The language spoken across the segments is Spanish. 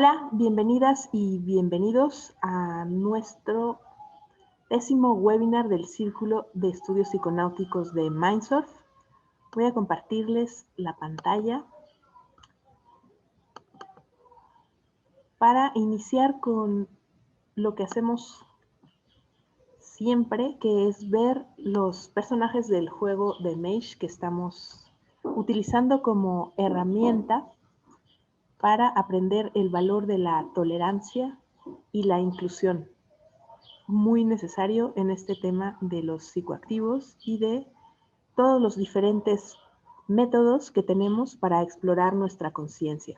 Hola, bienvenidas y bienvenidos a nuestro 10º webinar del Círculo de Estudios Psiconáuticos de Mindsurf. Voy a compartirles la pantalla para iniciar con lo que hacemos siempre, que es ver los personajes del juego de Mage que estamos utilizando como herramienta para aprender el valor de la tolerancia y la inclusión. Muy necesario en este tema de los psicoactivos y de todos los diferentes métodos que tenemos para explorar nuestra conciencia.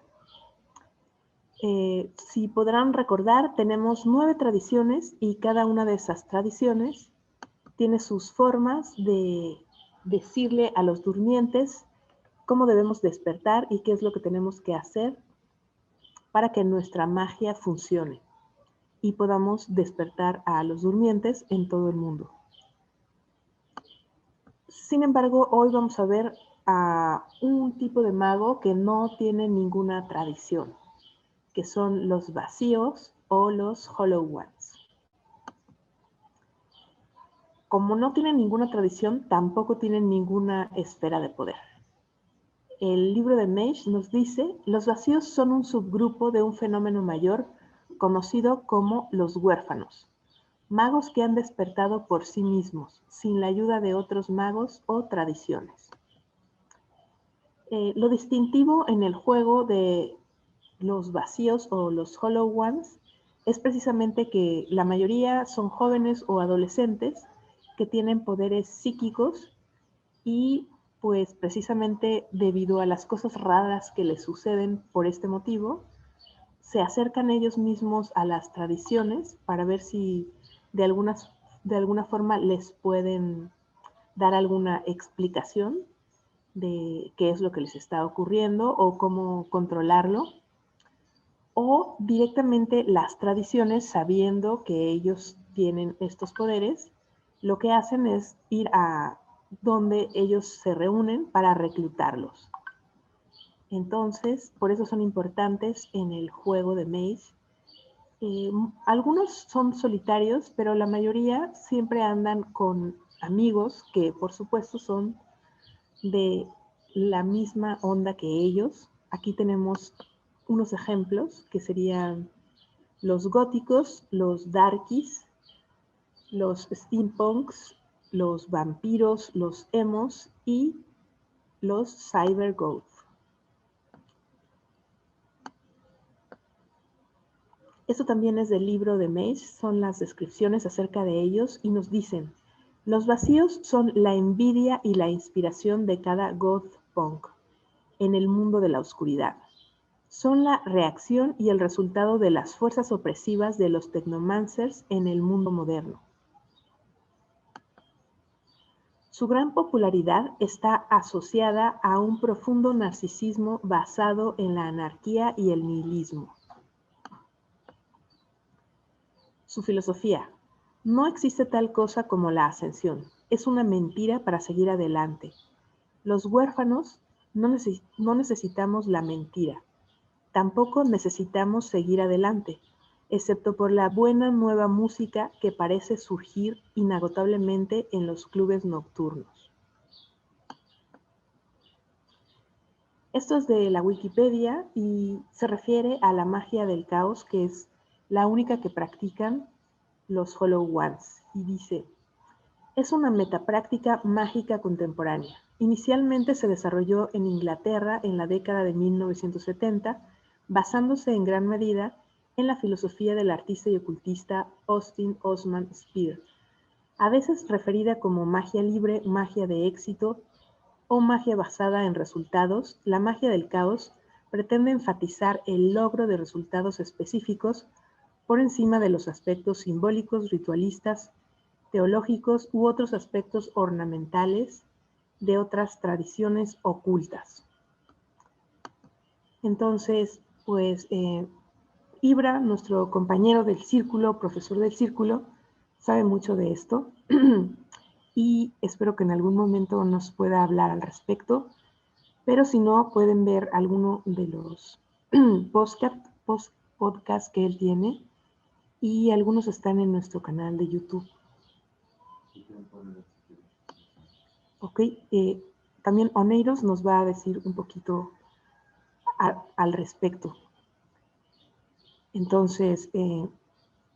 Si podrán recordar, tenemos 9 tradiciones y cada una de esas tradiciones tiene sus formas de decirle a los durmientes cómo debemos despertar y qué es lo que tenemos que hacer para que nuestra magia funcione y podamos despertar a los durmientes en todo el mundo. Sin embargo, hoy vamos a ver a un tipo de mago que no tiene ninguna tradición, que son los vacíos o los Hollow Ones. Como no tienen ninguna tradición, tampoco tienen ninguna esfera de poder. El libro de Mage nos dice, los vacíos son un subgrupo de un fenómeno mayor conocido como los huérfanos. Magos que han despertado por sí mismos, sin la ayuda de otros magos o tradiciones. Lo distintivo en el juego de los vacíos o los Hollow Ones es precisamente que la mayoría son jóvenes o adolescentes que tienen poderes psíquicos y pues precisamente debido a las cosas raras que les suceden por este motivo, se acercan ellos mismos a las tradiciones para ver si de alguna forma les pueden dar alguna explicación de qué es lo que les está ocurriendo o cómo controlarlo, o directamente las tradiciones, sabiendo que ellos tienen estos poderes, lo que hacen es ir a donde ellos se reúnen para reclutarlos. Entonces, por eso son importantes en el juego de Mage. Algunos son solitarios, pero la mayoría siempre andan con amigos que por supuesto son de la misma onda que ellos. Aquí tenemos unos ejemplos que serían los góticos, los darkies, los steampunks, los vampiros, los emos y los cybergoth. Esto también es del libro de Mage, son las descripciones acerca de ellos y nos dicen, los vacíos son la envidia y la inspiración de cada goth punk en el mundo de la oscuridad. Son la reacción y el resultado de las fuerzas opresivas de los technomancers en el mundo moderno. Su gran popularidad está asociada a un profundo narcisismo basado en la anarquía y el nihilismo. Su filosofía: no existe tal cosa como la ascensión, es una mentira para seguir adelante. Los huérfanos no necesitamos la mentira, tampoco necesitamos seguir adelante, excepto por la buena nueva música que parece surgir inagotablemente en los clubes nocturnos. Esto es de la Wikipedia y se refiere a la magia del caos, que es la única que practican los Hollow Ones. Y dice, es una metapráctica mágica contemporánea. Inicialmente se desarrolló en Inglaterra en la década de 1970, basándose en gran medida en la filosofía del artista y ocultista Austin Osman Spire, a veces referida como magia libre, magia de éxito o magia basada en resultados. La magia del caos pretende enfatizar el logro de resultados específicos por encima de los aspectos simbólicos, ritualistas, teológicos u otros aspectos ornamentales de otras tradiciones ocultas. Entonces, pues, Ibra, nuestro compañero del círculo, profesor del círculo, sabe mucho de esto y espero que en algún momento nos pueda hablar al respecto, pero si no, pueden ver alguno de los podcasts que él tiene y algunos están en nuestro canal de YouTube. Ok, también Oneiros nos va a decir un poquito al respecto. Entonces,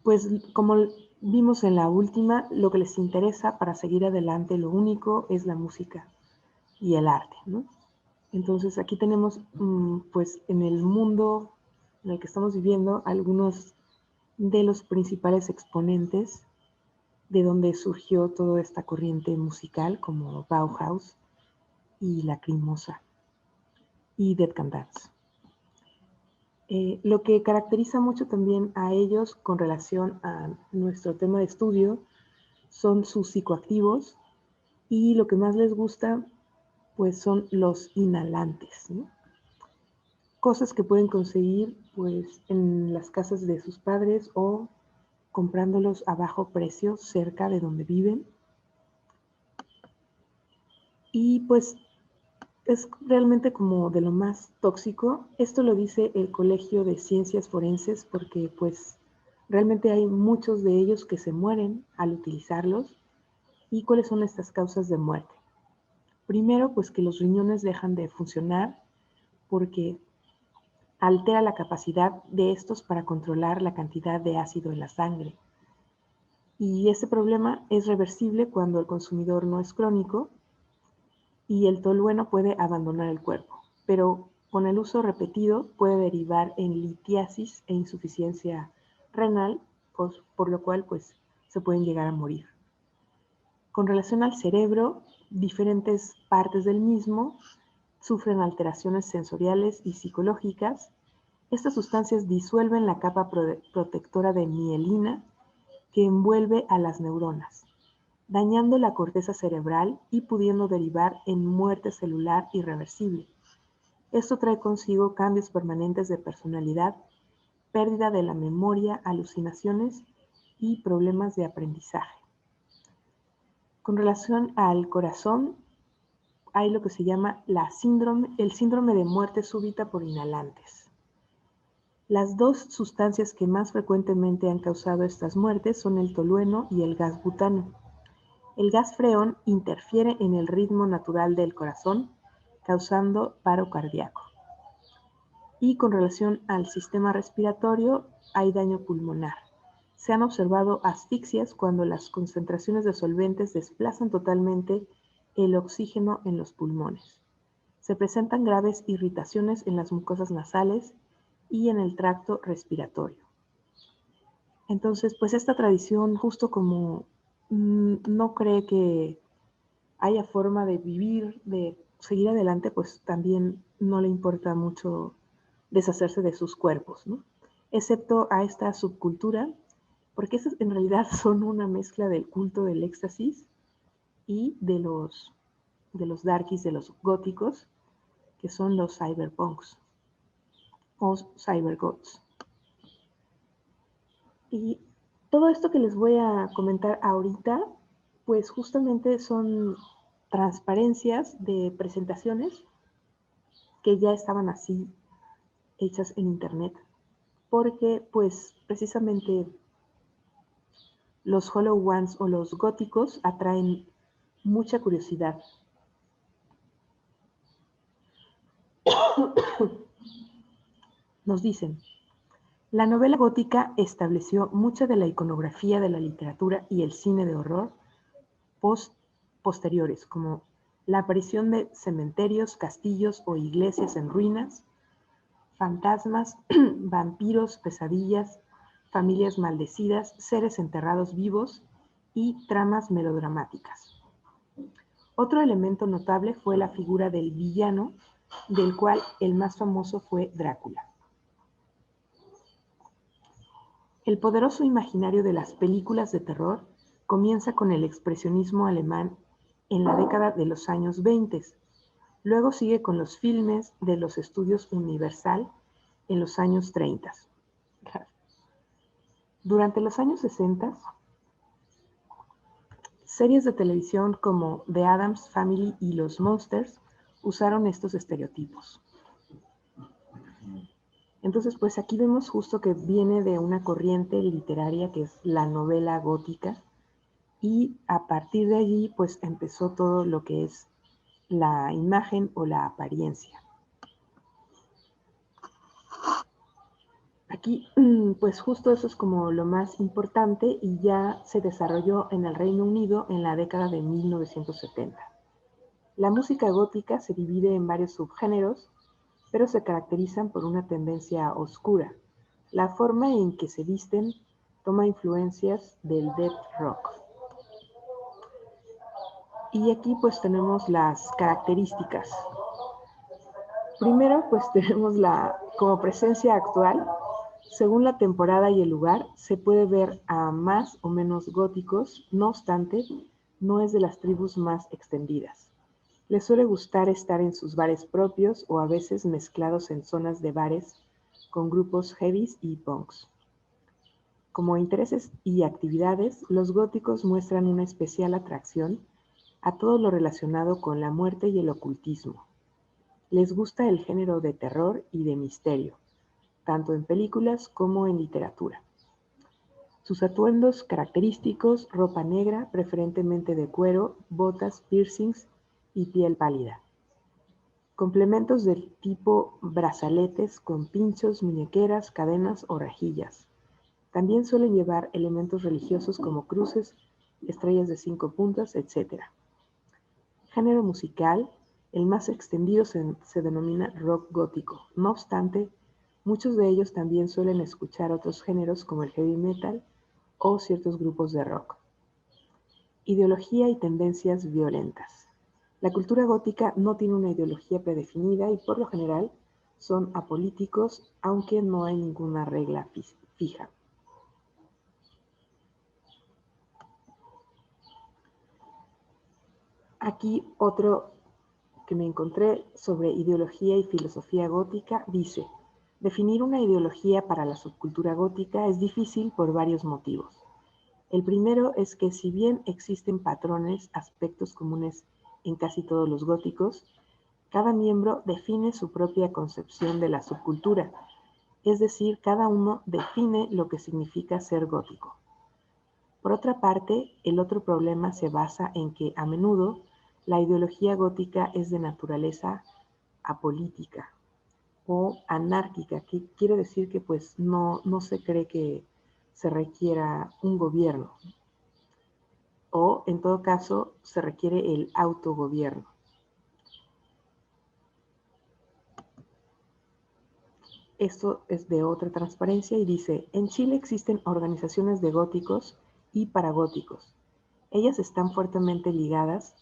pues como vimos en la última, lo que les interesa para seguir adelante, lo único es la música y el arte, ¿no? Entonces aquí tenemos, pues en el mundo en el que estamos viviendo, algunos de los principales exponentes de donde surgió toda esta corriente musical, como Bauhaus y Lacrimosa y Dead Can Dance. Lo que caracteriza mucho también a ellos con relación a nuestro tema de estudio son sus psicoactivos y lo que más les gusta pues son los inhalantes, ¿no? Cosas que pueden conseguir pues en las casas de sus padres o comprándolos a bajo precio cerca de donde viven. Y pues es realmente como de lo más tóxico. Esto lo dice el Colegio de Ciencias Forenses porque pues realmente hay muchos de ellos que se mueren al utilizarlos. ¿Y cuáles son estas causas de muerte? Primero, pues que los riñones dejan de funcionar porque altera la capacidad de estos para controlar la cantidad de ácido en la sangre. Y este problema es reversible cuando el consumidor no es crónico y el tolueno puede abandonar el cuerpo, pero con el uso repetido puede derivar en litiasis e insuficiencia renal, por lo cual pues se pueden llegar a morir. Con relación al cerebro, diferentes partes del mismo sufren alteraciones sensoriales y psicológicas. Estas sustancias disuelven la capa protectora de mielina que envuelve a las neuronas, dañando la corteza cerebral y pudiendo derivar en muerte celular irreversible. Esto trae consigo cambios permanentes de personalidad, pérdida de la memoria, alucinaciones y problemas de aprendizaje. Con relación al corazón, hay lo que se llama el síndrome de muerte súbita por inhalantes. Las dos sustancias que más frecuentemente han causado estas muertes son el tolueno y el gas butano. El gas freón interfiere en el ritmo natural del corazón, causando paro cardíaco. Y con relación al sistema respiratorio, hay daño pulmonar. Se han observado asfixias cuando las concentraciones de solventes desplazan totalmente el oxígeno en los pulmones. Se presentan graves irritaciones en las mucosas nasales y en el tracto respiratorio. Entonces, pues esta tradición, justo como no cree que haya forma de vivir, de seguir adelante, pues también no le importa mucho deshacerse de sus cuerpos, ¿no? Excepto a esta subcultura, porque esas en realidad son una mezcla del culto del éxtasis y de los darkies, de los góticos, que son los cyberpunks o cybergoths. Y todo esto que les voy a comentar ahorita, pues justamente son transparencias de presentaciones que ya estaban así hechas en internet, porque pues precisamente los Hollow Ones o los góticos atraen mucha curiosidad. Nos dicen, la novela gótica estableció mucha de la iconografía de la literatura y el cine de horror posteriores, como la aparición de cementerios, castillos o iglesias en ruinas, fantasmas, vampiros, pesadillas, familias maldecidas, seres enterrados vivos y tramas melodramáticas. Otro elemento notable fue la figura del villano, del cual el más famoso fue Drácula. El poderoso imaginario de las películas de terror comienza con el expresionismo alemán en la década de los años 20. Luego sigue con los filmes de los estudios Universal en los años 30. Durante los años 60, series de televisión como The Addams Family y Los Monsters usaron estos estereotipos. Entonces, pues aquí vemos justo que viene de una corriente literaria que es la novela gótica, y a partir de allí, pues empezó todo lo que es la imagen o la apariencia. Aquí, pues justo eso es como lo más importante y ya se desarrolló en el Reino Unido en la década de 1970. La música gótica se divide en varios subgéneros, pero se caracterizan por una tendencia oscura. La forma en que se visten toma influencias del death rock. Y aquí pues tenemos las características. Primero pues tenemos como presencia actual. Según la temporada y el lugar, se puede ver a más o menos góticos, no obstante, no es de las tribus más extendidas. Les suele gustar estar en sus bares propios o a veces mezclados en zonas de bares con grupos heavies y punks. Como intereses y actividades, los góticos muestran una especial atracción a todo lo relacionado con la muerte y el ocultismo. Les gusta el género de terror y de misterio, tanto en películas como en literatura. Sus atuendos característicos: ropa negra, preferentemente de cuero, botas, piercings y piel pálida. Complementos del tipo brazaletes con pinchos, muñequeras, cadenas o rejillas. También suelen llevar elementos religiosos como cruces, estrellas de 5 puntas, etc. Género musical: el más extendido se denomina rock gótico. No obstante, muchos de ellos también suelen escuchar otros géneros como el heavy metal o ciertos grupos de rock. Ideología y tendencias violentas. La cultura gótica no tiene una ideología predefinida y por lo general son apolíticos, aunque no hay ninguna regla fija. Aquí otro que me encontré sobre ideología y filosofía gótica dice: definir una ideología para la subcultura gótica es difícil por varios motivos. El primero es que si bien existen patrones, aspectos comunes en casi todos los góticos, cada miembro define su propia concepción de la subcultura, es decir, cada uno define lo que significa ser gótico. Por otra parte, el otro problema se basa en que a menudo la ideología gótica es de naturaleza apolítica o anárquica, que quiere decir que pues no se cree que se requiera un gobierno, o en todo caso se requiere el autogobierno. Esto es de otra transparencia y dice: en Chile existen organizaciones de góticos y paragóticos. Ellas están fuertemente ligadas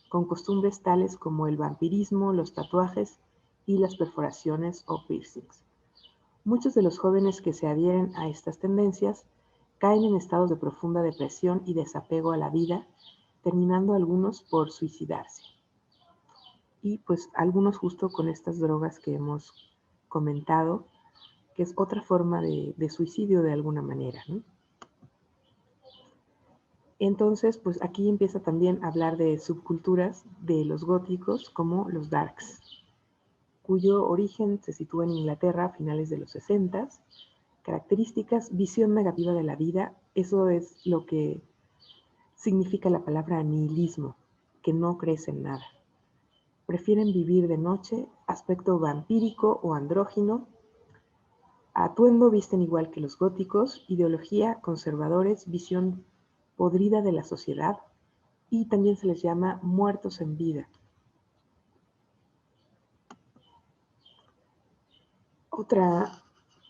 con costumbres tales como el vampirismo, los tatuajes y las perforaciones o piercings. Muchos de los jóvenes que se adhieren a estas tendencias caen en estados de profunda depresión y desapego a la vida, terminando algunos por suicidarse. Y pues algunos justo con estas drogas que hemos comentado, que es otra forma de suicidio de alguna manera, ¿no? Entonces, pues aquí empieza también a hablar de subculturas de los góticos como los darks, cuyo origen se sitúa en Inglaterra a finales de los 60. Características: visión negativa de la vida. Eso es lo que significa la palabra nihilismo, que no crees en nada. Prefieren vivir de noche, aspecto vampírico o andrógino. Atuendo: visten igual que los góticos. Ideología: conservadores, visión podrida de la sociedad, y también se les llama muertos en vida. Otra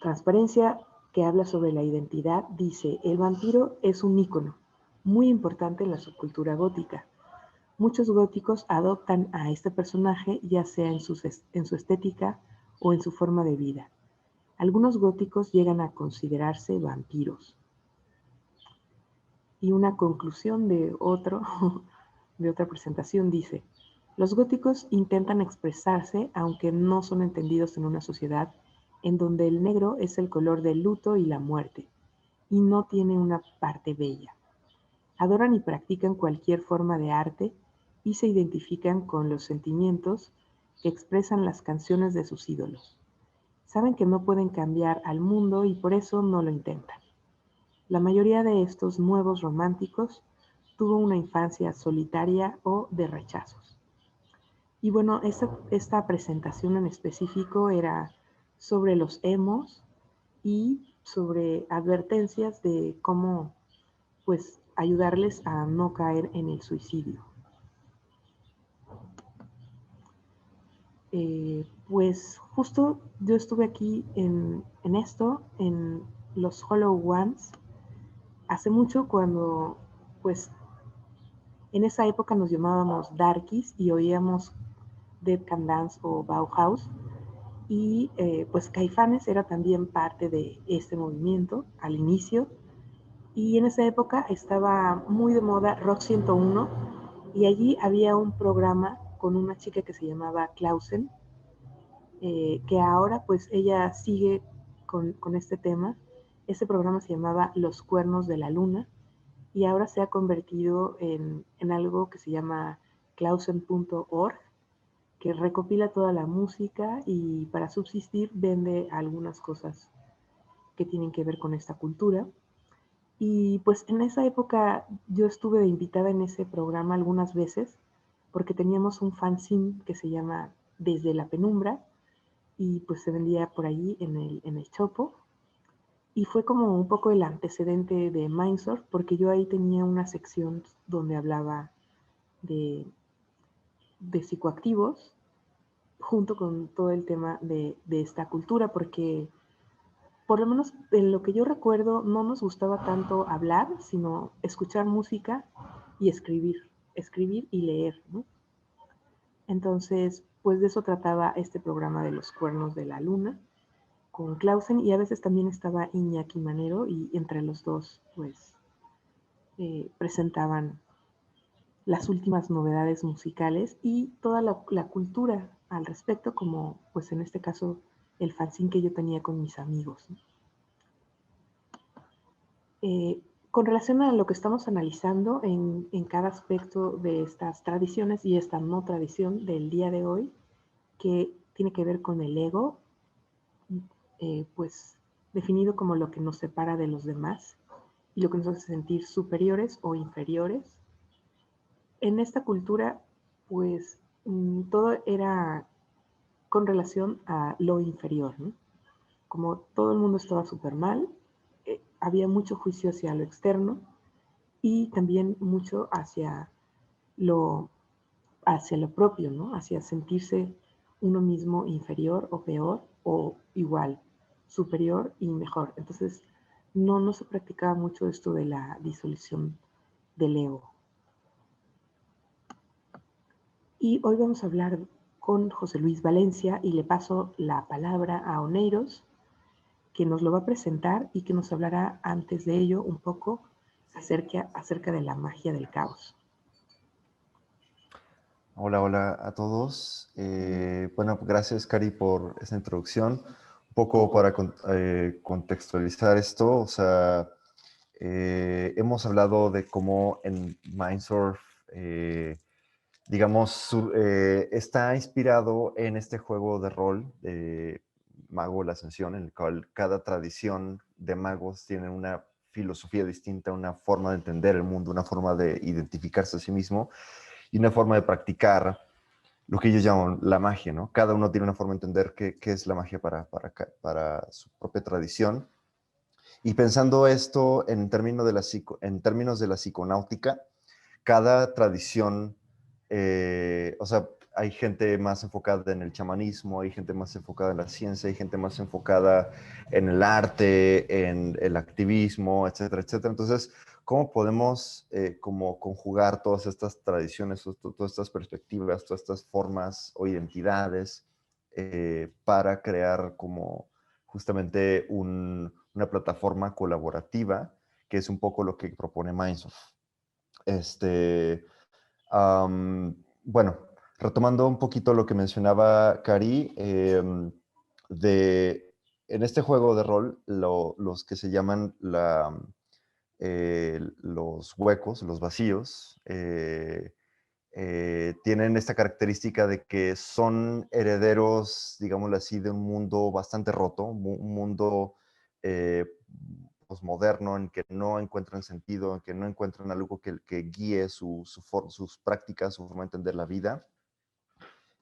transparencia que habla sobre la identidad dice: el vampiro es un ícono muy importante en la subcultura gótica. Muchos góticos adoptan a este personaje, ya sea en su estética o en su forma de vida. Algunos góticos llegan a considerarse vampiros. Y una conclusión de otra presentación dice: los góticos intentan expresarse, aunque no son entendidos en una sociedad en donde el negro es el color del luto y la muerte, y no tiene una parte bella. Adoran y practican cualquier forma de arte y se identifican con los sentimientos que expresan las canciones de sus ídolos. Saben que no pueden cambiar al mundo y por eso no lo intentan. La mayoría de estos nuevos románticos tuvo una infancia solitaria o de rechazos. Y bueno, esta presentación en específico era sobre los emos y sobre advertencias de cómo pues ayudarles a no caer en el suicidio. Pues justo yo estuve aquí en esto, en los Hollow Ones, hace mucho cuando pues en esa época nos llamábamos Darkies y oíamos Dead Can Dance o Bauhaus. Y pues Caifanes era también parte de este movimiento al inicio. Y en esa época estaba muy de moda Rock 101 y allí había un programa con una chica que se llamaba Clausen, que ahora pues ella sigue con este tema. Este programa se llamaba Los Cuernos de la Luna y ahora se ha convertido en algo que se llama clausen.org, que recopila toda la música y para subsistir vende algunas cosas que tienen que ver con esta cultura. Y pues en esa época yo estuve de invitada en ese programa algunas veces porque teníamos un fanzine que se llama Desde la Penumbra y pues se vendía por allí en el Chopo. Y fue como un poco el antecedente de Mindsurf porque yo ahí tenía una sección donde hablaba de, de psicoactivos junto con todo el tema de esta cultura, porque por lo menos en lo que yo recuerdo no nos gustaba tanto hablar, sino escuchar música y escribir y leer, ¿no? Entonces, pues de eso trataba este programa de los cuernos de la luna con Clausen y a veces también estaba Iñaki Manero y entre los dos, pues, presentaban las últimas novedades musicales y toda la cultura al respecto, como pues en este caso el fanzine que yo tenía con mis amigos, ¿no? Con relación a lo que estamos analizando en cada aspecto de estas tradiciones y esta no tradición del día de hoy, que tiene que ver con el ego, pues definido como lo que nos separa de los demás y lo que nos hace sentir superiores o inferiores. En esta cultura, pues todo era con relación a lo inferior, ¿no? Como todo el mundo estaba súper mal, había mucho juicio hacia lo externo y también mucho lo, hacia lo propio, ¿no? Hacia sentirse uno mismo inferior o peor o igual, superior y mejor. Entonces, no se practicaba mucho esto de la disolución del ego. Y hoy vamos a hablar con José Luis Valencia y le paso la palabra a Oneiros, que nos lo va a presentar y que nos hablará antes de ello un poco acerca de la magia del caos. Hola, hola a todos. Bueno, gracias, Cari, por esta introducción. Un poco para contextualizar esto, o sea, hemos hablado de cómo en Mindsurf, digamos, está inspirado en este juego de rol de Mago la Ascensión, en el cual cada tradición de magos tiene una filosofía distinta, una forma de entender el mundo, una forma de identificarse a sí mismo y una forma de practicar lo que ellos llaman la magia, ¿no? Cada uno tiene una forma de entender qué es la magia para su propia tradición. Y pensando esto en términos de la psiconáutica, cada tradición, o sea, hay gente más enfocada en el chamanismo, hay gente más enfocada en la ciencia, hay gente más enfocada en el arte, en el activismo, etcétera, etcétera. Entonces, ¿cómo podemos como conjugar todas estas tradiciones, todas estas perspectivas, todas estas formas o identidades para crear como justamente una plataforma colaborativa, que es un poco lo que propone Mindsoft? Este, bueno, retomando un poquito lo que mencionaba Cari, en este juego de rol, los que se llaman los huecos, los vacíos, tienen esta característica de que son herederos, digámoslo así, de un mundo bastante roto, un mundo posmoderno en que no encuentran sentido, en que no encuentran algo que guíe sus prácticas, su forma de entender la vida.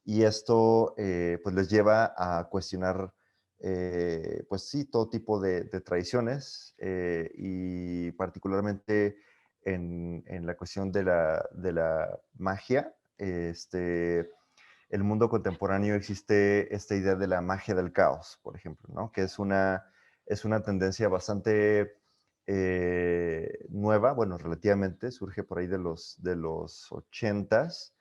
Y esto pues les lleva a cuestionar, pues sí, todo tipo de tradiciones y particularmente en la cuestión de la magia. El mundo contemporáneo existe esta idea de la magia del caos, por ejemplo, ¿no? Que es una tendencia bastante nueva, bueno, relativamente, surge por ahí de los 80s,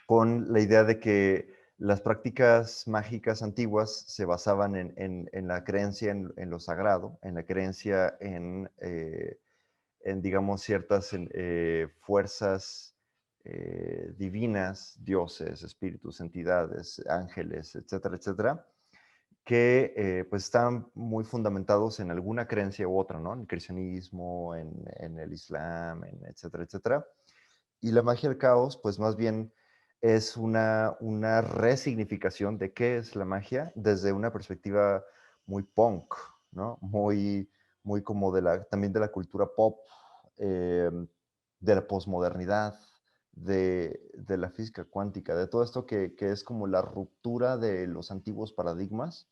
con la idea de que las prácticas mágicas antiguas se basaban en la creencia en lo sagrado, en la creencia en digamos, ciertas fuerzas divinas, dioses, espíritus, entidades, ángeles, etcétera, etcétera, que pues están muy fundamentados en alguna creencia u otra, ¿no? En el cristianismo, en el islam, etcétera, etcétera. Y la magia del caos, pues más bien es una resignificación de qué es la magia desde una perspectiva muy punk, ¿no? Muy como también de la cultura pop, eh, de la posmodernidad, de la física cuántica, de todo esto que es como la ruptura de los antiguos paradigmas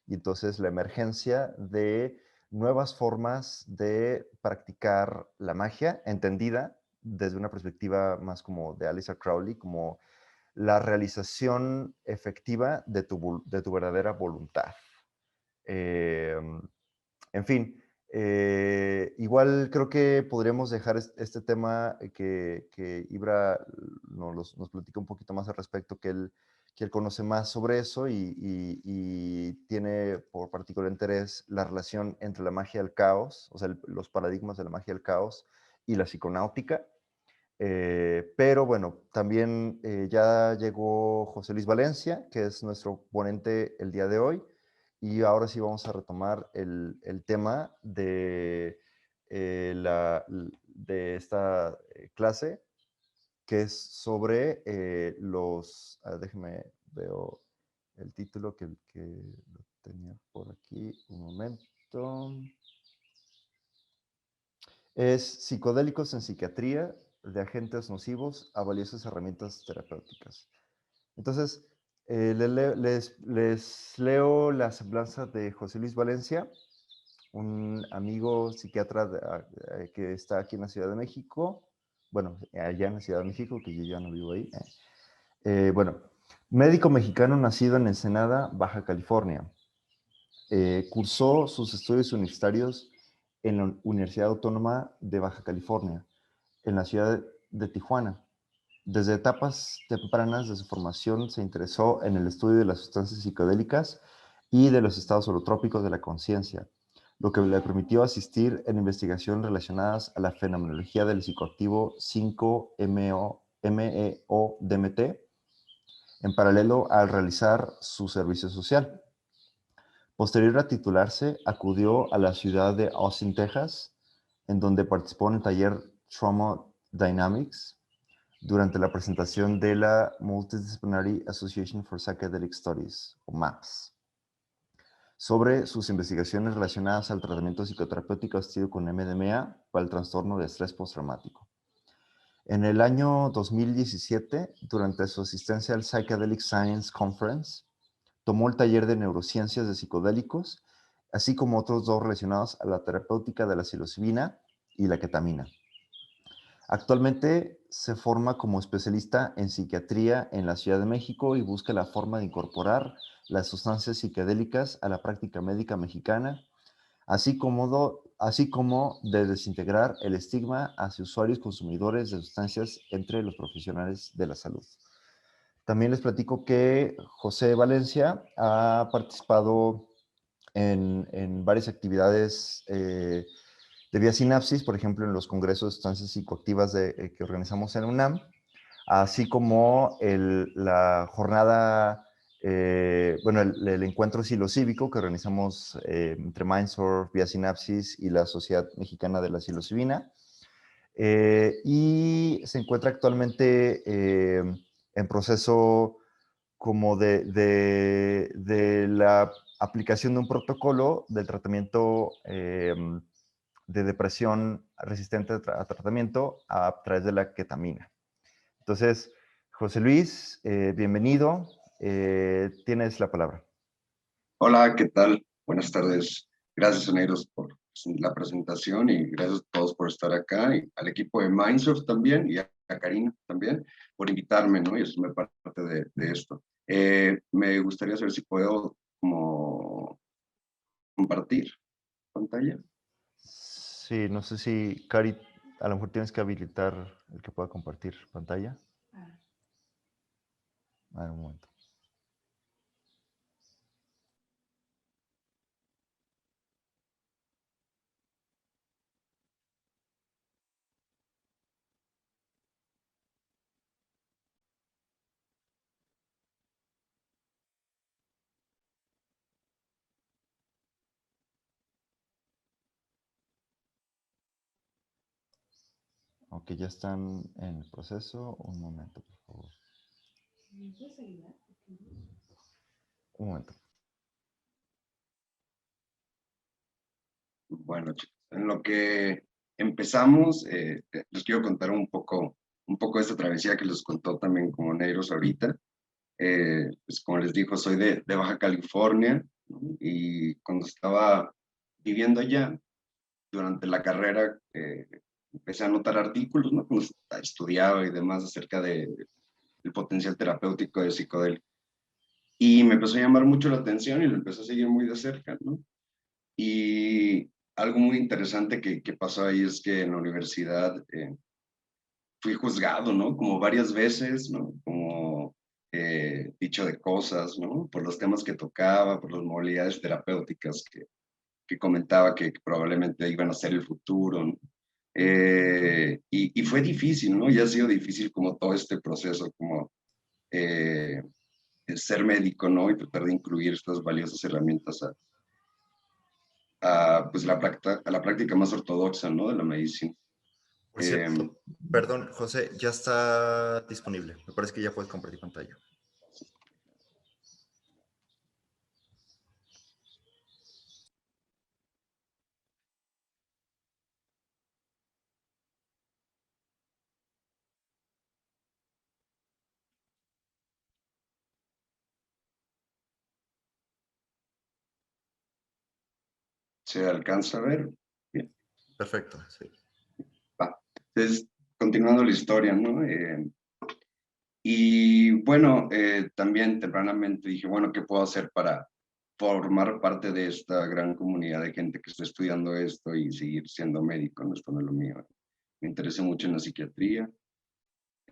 y entonces la emergencia de nuevas formas de practicar la magia, entendida desde una perspectiva más como de Aleister Crowley, como la realización efectiva de tu verdadera voluntad. Eh, en fin, igual creo que podríamos dejar este tema que Ibra nos platica un poquito más al respecto, que él conoce más sobre eso y tiene por particular interés la relación entre la magia del caos, o sea, los paradigmas de la magia del caos y la psiconáutica. Pero bueno, también ya llegó José Luis Valencia, que es nuestro ponente el día de hoy, y ahora sí vamos a retomar el tema de esta clase, que es sobre déjeme, veo el título que lo tenía por aquí, un momento. Es psicodélicos en psiquiatría, de agentes nocivos a valiosas herramientas terapéuticas. Entonces, les leo la semblanza de José Luis Valencia, un amigo psiquiatra que está aquí en la Ciudad de México, bueno, allá en la Ciudad de México, que yo ya no vivo ahí. Bueno, médico mexicano nacido en Ensenada, Baja California. Cursó sus estudios universitarios en la Universidad Autónoma de Baja California, en la ciudad de Tijuana. Desde etapas tempranas de su formación se interesó en el estudio de las sustancias psicodélicas y de los estados holotrópicos de la conciencia, lo que le permitió asistir en investigaciones relacionadas a la fenomenología del psicoactivo 5-MeO-DMT, en paralelo al realizar su servicio social. Posterior a titularse, acudió a la ciudad de Austin, Texas, en donde participó en el taller Trauma Dynamics durante la presentación de la Multidisciplinary Association for Psychedelic Studies, o MAPS, sobre sus investigaciones relacionadas al tratamiento psicoterapéutico asistido con MDMA para el trastorno de estrés postraumático. En el año 2017, durante su asistencia al Psychedelic Science Conference, tomó el taller de neurociencias de psicodélicos, así como otros dos relacionados a la terapéutica de la psilocibina y la ketamina. Actualmente se forma como especialista en psiquiatría en la Ciudad de México y busca la forma de incorporar las sustancias psicodélicas a la práctica médica mexicana, así como de desintegrar el estigma hacia usuarios consumidores de sustancias entre los profesionales de la salud. También les platico que José Valencia ha participado en varias actividades de Vía Sinapsis, por ejemplo, en los congresos de sustancias psicoactivas que organizamos en UNAM, así como la jornada, el encuentro psilocívico que organizamos entre Mindsurf, Vía Sinapsis y la Sociedad Mexicana de la Psilocibina. y se encuentra actualmente en proceso como de la aplicación de un protocolo del tratamiento de depresión resistente a tratamiento a través de la ketamina. Entonces, José Luis, bienvenido. Tienes la palabra. Hola, ¿qué tal? Buenas tardes. Gracias, Oneiros, por la presentación y gracias a todos por estar acá y al equipo de Mindsurf también y a Karina también por invitarme, ¿no? Y eso me parte de esto. Me gustaría saber si puedo como compartir pantalla. Sí, no sé si, Cari, a lo mejor tienes que habilitar el que pueda compartir pantalla. A ver, un momento. Ok, ya están en el proceso. Un momento, por favor. Un momento. Bueno, chicos, en lo que empezamos, les quiero contar un poco de esta travesía que les contó también como Oneiros ahorita. Pues como les dijo, soy de Baja California, ¿no? Y cuando estaba viviendo allá, durante la carrera, empecé a anotar artículos, ¿no? Cuando estudiaba y demás acerca del potencial terapéutico de psicodélico. Y me empezó a llamar mucho la atención y lo empecé a seguir muy de cerca, ¿no? Y algo muy interesante que pasó ahí es que en la universidad fui juzgado, ¿no? Como varias veces, ¿no? Como dicho de cosas, ¿no? Por los temas que tocaba, por las modalidades terapéuticas que comentaba que probablemente iban a ser el futuro, ¿no? Y fue difícil, ¿no? Y ha sido difícil como todo este proceso, como el ser médico, ¿no? Y tratar de incluir estas valiosas herramientas pues a la práctica más ortodoxa, ¿no? De la medicina. Por cierto, perdón, José, ya está disponible. Me parece que ya puedes compartir pantalla. ¿Se alcanza a ver? Bien. Perfecto, sí. Va. Entonces, continuando la historia, ¿no? Y bueno, también tempranamente dije, bueno, ¿qué puedo hacer para formar parte de esta gran comunidad de gente que está estudiando esto y seguir siendo médico? No, esto no es lo mío. Me interesé mucho en la psiquiatría.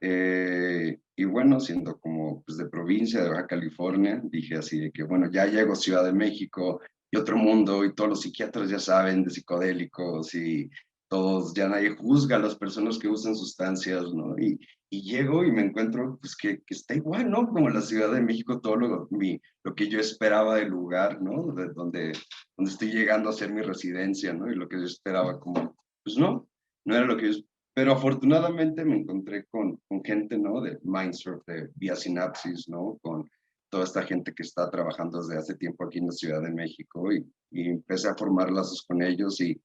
Y bueno, siendo como pues, de provincia de Baja California, dije así de que, bueno, ya llego a Ciudad de México y otro mundo y todos los psiquiatras ya saben de psicodélicos y todos, ya nadie juzga a las personas que usan sustancias, ¿no? Y llego y me encuentro pues que está igual, ¿no? Como la Ciudad de México, todo lo que yo esperaba del lugar, ¿no? Donde estoy llegando a hacer mi residencia, ¿no? Y lo que yo esperaba como, pues no era lo que yo. Pero afortunadamente me encontré con gente, ¿no? De Mindsurf, de Vía Sinapsis, ¿no? Con toda esta gente que está trabajando desde hace tiempo aquí en la Ciudad de México y empecé a formar lazos con ellos y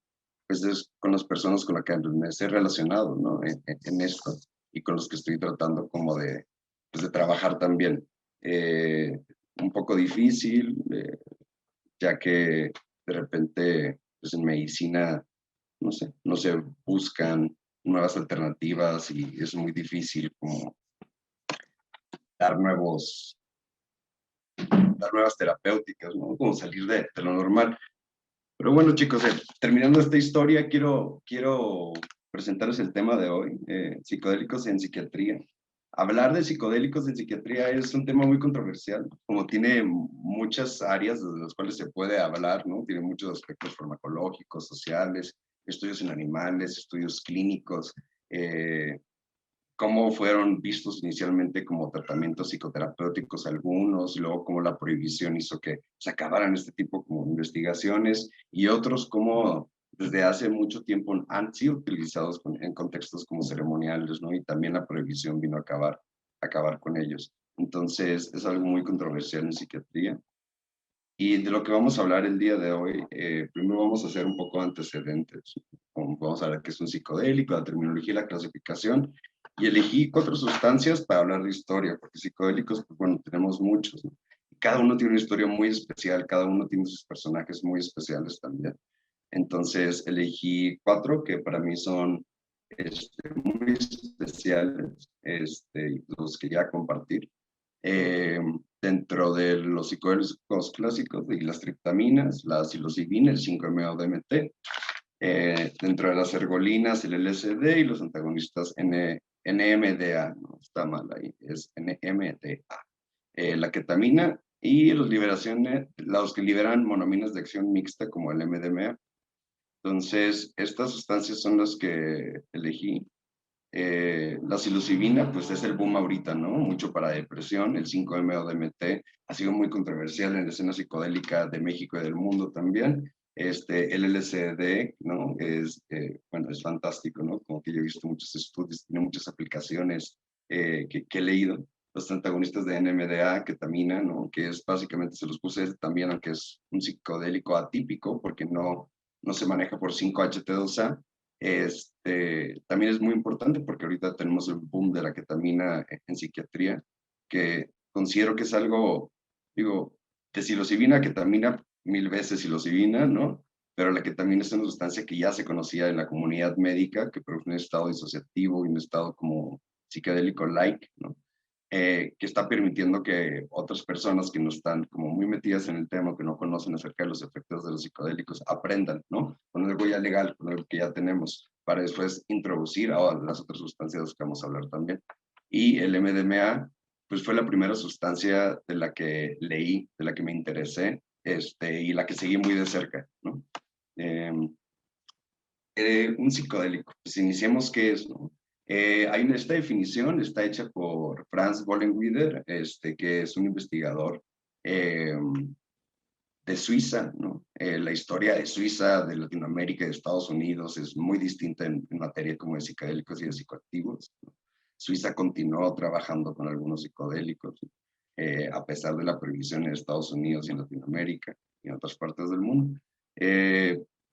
pues es con las personas con las que me he relacionado, ¿no? En esto y con los que estoy tratando como pues de trabajar también. Un poco difícil, ya que de repente, pues en medicina no se buscan nuevas alternativas y es muy difícil como dar nuevas terapéuticas, ¿no? Como salir de lo normal. Pero bueno, chicos, terminando esta historia, quiero presentarles el tema de hoy, psicodélicos en psiquiatría. Hablar de psicodélicos en psiquiatría es un tema muy controversial, como tiene muchas áreas de las cuales se puede hablar, ¿no? Tiene muchos aspectos farmacológicos, sociales, estudios en animales, estudios clínicos, cómo fueron vistos inicialmente como tratamientos psicoterapéuticos algunos, luego cómo la prohibición hizo que se acabaran este tipo como investigaciones y otros cómo desde hace mucho tiempo han sido utilizados en contextos como ceremoniales, ¿no? Y también la prohibición vino a acabar con ellos. Entonces, es algo muy controversial en psiquiatría. Y de lo que vamos a hablar el día de hoy, primero vamos a hacer un poco de antecedentes. Vamos a ver qué es un psicodélico, la terminología y la clasificación. Y elegí 4 sustancias para hablar de historia, porque psicodélicos, pues bueno, tenemos muchos, ¿no? Y cada uno tiene una historia muy especial, cada uno tiene sus personajes muy especiales también. Entonces elegí 4 que para mí son muy especiales, y los quería compartir. Eh, Dentro de los psicodélicos clásicos, de las triptaminas, la psilocibina, el 5-MeO-DMT, dentro de las ergolinas, el LSD y los antagonistas NMDA, no está mal ahí, es NMDA. La ketamina y los que liberan monoaminas de acción mixta como el MDMA. Entonces, estas sustancias son las que elegí. La psilocibina, pues es el boom ahorita, ¿no? Mucho para depresión. El 5-MeO-DMT ha sido muy controversial en la escena psicodélica de México y del mundo también. El LSD, ¿no? Bueno, es fantástico, ¿no? Como que yo he visto muchos estudios, tiene muchas aplicaciones que he leído. Los antagonistas de NMDA, ketamina, ¿no? Que es básicamente, se los puse también, aunque es un psicodélico atípico, porque no se maneja por 5-HT2A. También es muy importante porque ahorita tenemos el boom de la ketamina en psiquiatría, que considero que es algo, digo, de psilocibina, ketamina, 1000 veces psilocibina, ¿no? Pero la ketamina es una sustancia que ya se conocía en la comunidad médica, que produce un estado disociativo y un estado como psicodélico-like, ¿no? Que está permitiendo que otras personas que no están como muy metidas en el tema, que no conocen acerca de los efectos de los psicodélicos, aprendan, ¿no? Con algo ya legal, con algo que ya tenemos, para después introducir a las otras sustancias que vamos a hablar también. Y el MDMA, pues fue la primera sustancia de la que leí, de la que me interesé, y la que seguí muy de cerca, ¿no? Un psicodélico, pues iniciemos qué es, ¿no? Esta definición está hecha por Franz Vollenweider, que es un investigador de Suiza, ¿no? La historia de Suiza, de Latinoamérica y de Estados Unidos es muy distinta en materia como de psicodélicos y de psicoactivos, ¿no? Suiza continuó trabajando con algunos psicodélicos, a pesar de la prohibición en Estados Unidos y en Latinoamérica y en otras partes del mundo.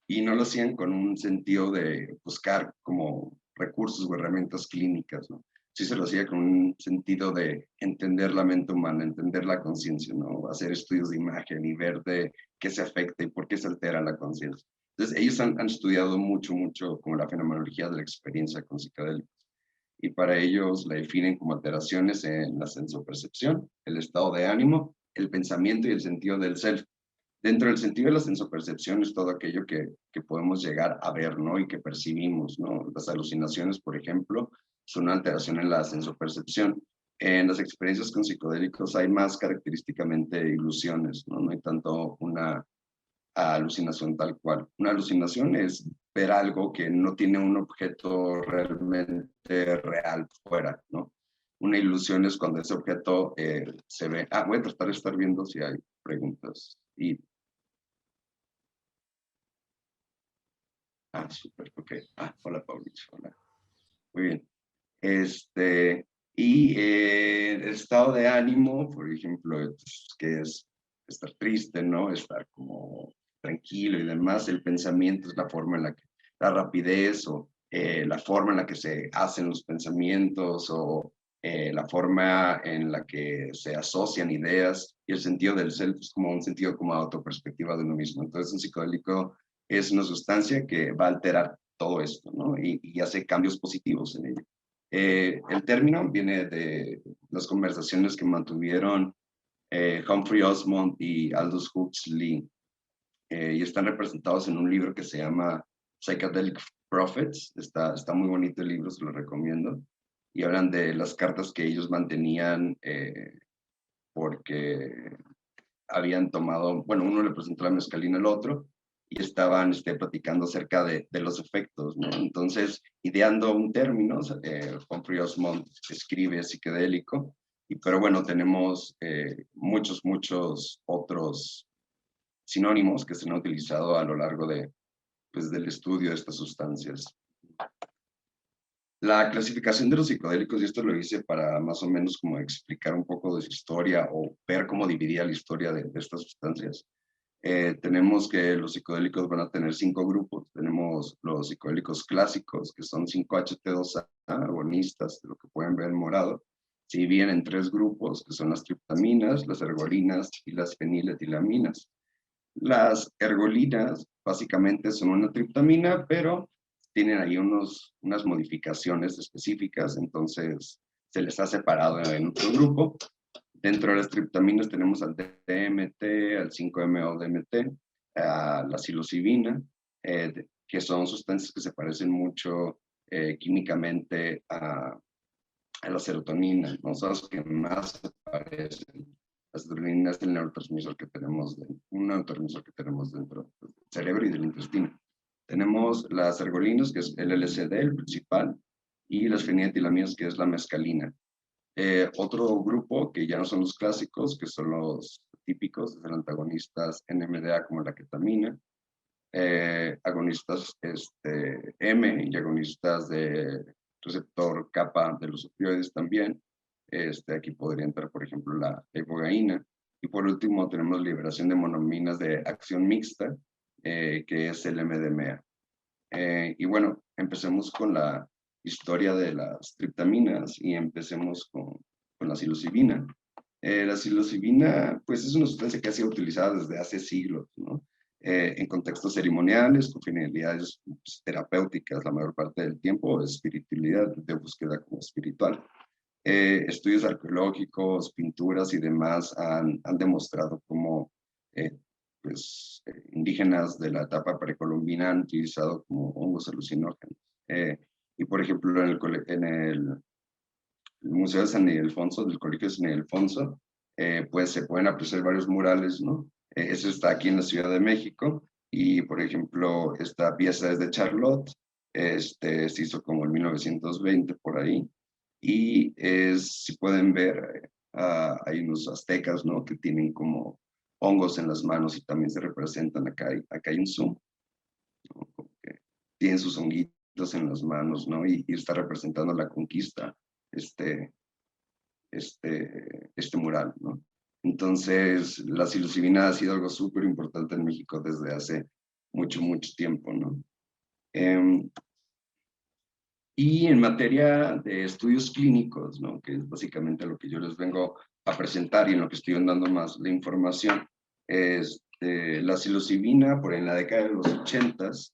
Y no lo hacían con un sentido de buscar como recursos o herramientas clínicas, ¿no? Sí se lo hacía con un sentido de entender la mente humana, entender la conciencia, ¿no? Hacer estudios de imagen y ver de qué se afecta y por qué se altera la conciencia. Entonces, ellos han estudiado mucho como la fenomenología de la experiencia con psicodélicos. Y para ellos la definen como alteraciones en la sensopercepción, el estado de ánimo, el pensamiento y el sentido del self. Dentro del sentido de la sensopercepción es todo aquello que podemos llegar a ver, ¿no? Y que percibimos, ¿no? Las alucinaciones, por ejemplo, son una alteración en la sensopercepción. En las experiencias con psicodélicos hay más característicamente ilusiones, ¿no? No hay tanto una alucinación tal cual. Una alucinación es ver algo que no tiene un objeto realmente real fuera, ¿no? Una ilusión es cuando ese objeto se ve. Voy a tratar de estar viendo si hay preguntas. Súper, ok. Hola, Paulito. Hola. Muy bien. El estado de ánimo, por ejemplo, que es estar triste, ¿no? Estar como tranquilo y demás. El pensamiento es la forma en la que, la rapidez o la forma en la que se hacen los pensamientos o la forma en la que se asocian ideas, y el sentido del self es como un sentido como autoperspectiva de uno mismo. Entonces, un psicodélico es una sustancia que va a alterar todo esto, ¿no? Y hace cambios positivos en ello. El término viene de las conversaciones que mantuvieron Humphrey Osmond y Aldous Huxley, y están representados en un libro que se llama Psychedelic Prophets. Está muy bonito el libro, se lo recomiendo. Y hablan de las cartas que ellos mantenían porque habían tomado, bueno, uno le presentó la mescalina al otro y estaban platicando acerca de los efectos, ¿no? Entonces, ideando un término, Humphrey Osmond escribe psicodélico, pero bueno, tenemos muchos otros sinónimos que se han utilizado a lo largo de pues, del estudio de estas sustancias. La clasificación de los psicodélicos, y esto lo hice para más o menos como explicar un poco de su historia o ver cómo dividía la historia de estas sustancias. Tenemos que los psicodélicos van a tener 5 grupos. Tenemos los psicodélicos clásicos, que son 5-HT2A agonistas, de lo que pueden ver en morado. Se dividen en 3 grupos, que son las triptaminas, las ergolinas y las feniletilaminas. Las ergolinas básicamente son una triptamina, pero tienen ahí unas modificaciones específicas, entonces se les ha separado en otro grupo. Dentro de las triptaminas tenemos al DMT, al 5-MeO-DMT, a la psilocibina, que son sustancias que se parecen mucho químicamente a la serotonina, ¿no? Son las que más se parecen. La serotonina es el neurotransmisor que tenemos, un neurotransmisor que tenemos dentro del cerebro y del intestino. Tenemos las ergolinas, que es el LSD, el principal, y las feniletilaminas, que es la mescalina. Otro grupo que ya no son los clásicos, que son los típicos, son antagonistas NMDA como la ketamina, agonistas M y agonistas de receptor kappa de los opioides también. Aquí podría entrar, por ejemplo, la ibogaína. Y por último tenemos liberación de monominas de acción mixta, que es el MDMA. Y bueno, empecemos con la historia de las triptaminas y empecemos con la psilocibina. La psilocibina, pues es una sustancia que ha sido utilizada desde hace siglos, ¿no? En contextos ceremoniales, con finalidades pues, terapéuticas la mayor parte del tiempo, de espiritualidad, de búsqueda como espiritual. Estudios arqueológicos, pinturas y demás han demostrado cómo pues, indígenas de la etapa precolombina han utilizado como hongos alucinógenos. Y por ejemplo, en el Museo de San Ildefonso, del Colegio de San Ildefonso, pues se pueden apreciar varios murales, ¿no? Eso está aquí en la Ciudad de México, y por ejemplo, esta pieza es de Charlotte, se hizo como en 1920 por ahí, y si pueden ver, hay unos aztecas, ¿no? Que tienen como hongos en las manos y también se representan acá hay un zoom, ¿no? Como que tienen sus honguitos en las manos, ¿no? Y está representando la conquista, este mural, ¿no? Entonces, la psilocibina ha sido algo súper importante en México desde hace mucho, mucho tiempo, ¿no? Y en materia de estudios clínicos, ¿no? Que es básicamente lo que yo les vengo a presentar y en lo que estoy dando más la información, la psilocibina, por en la década de los 80s,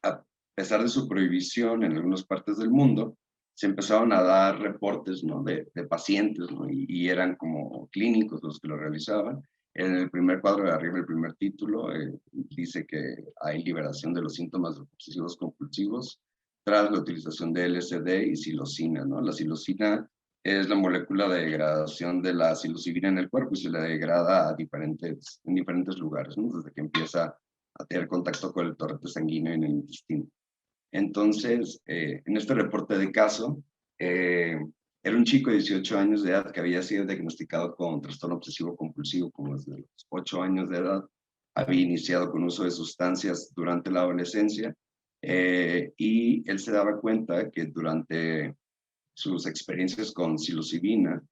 a pesar de su prohibición en algunas partes del mundo, se empezaron a dar reportes, ¿no? de pacientes, ¿no? Y eran como clínicos los que lo realizaban. En el primer cuadro de arriba, el primer título, dice que hay liberación de los síntomas obsesivos compulsivos tras la utilización de LSD y psilocina, ¿no? La psilocina es la molécula de degradación de la psilocibina en el cuerpo y se la degrada en diferentes lugares, ¿no? Desde que empieza a tener contacto con el torrente sanguíneo en el intestino. Entonces, en este reporte de caso, era un chico de 18 años de edad que había sido diagnosticado con trastorno obsesivo compulsivo como desde los 8 años de edad. Había iniciado con uso de sustancias durante la adolescencia y él se daba cuenta que durante sus experiencias con psilocibina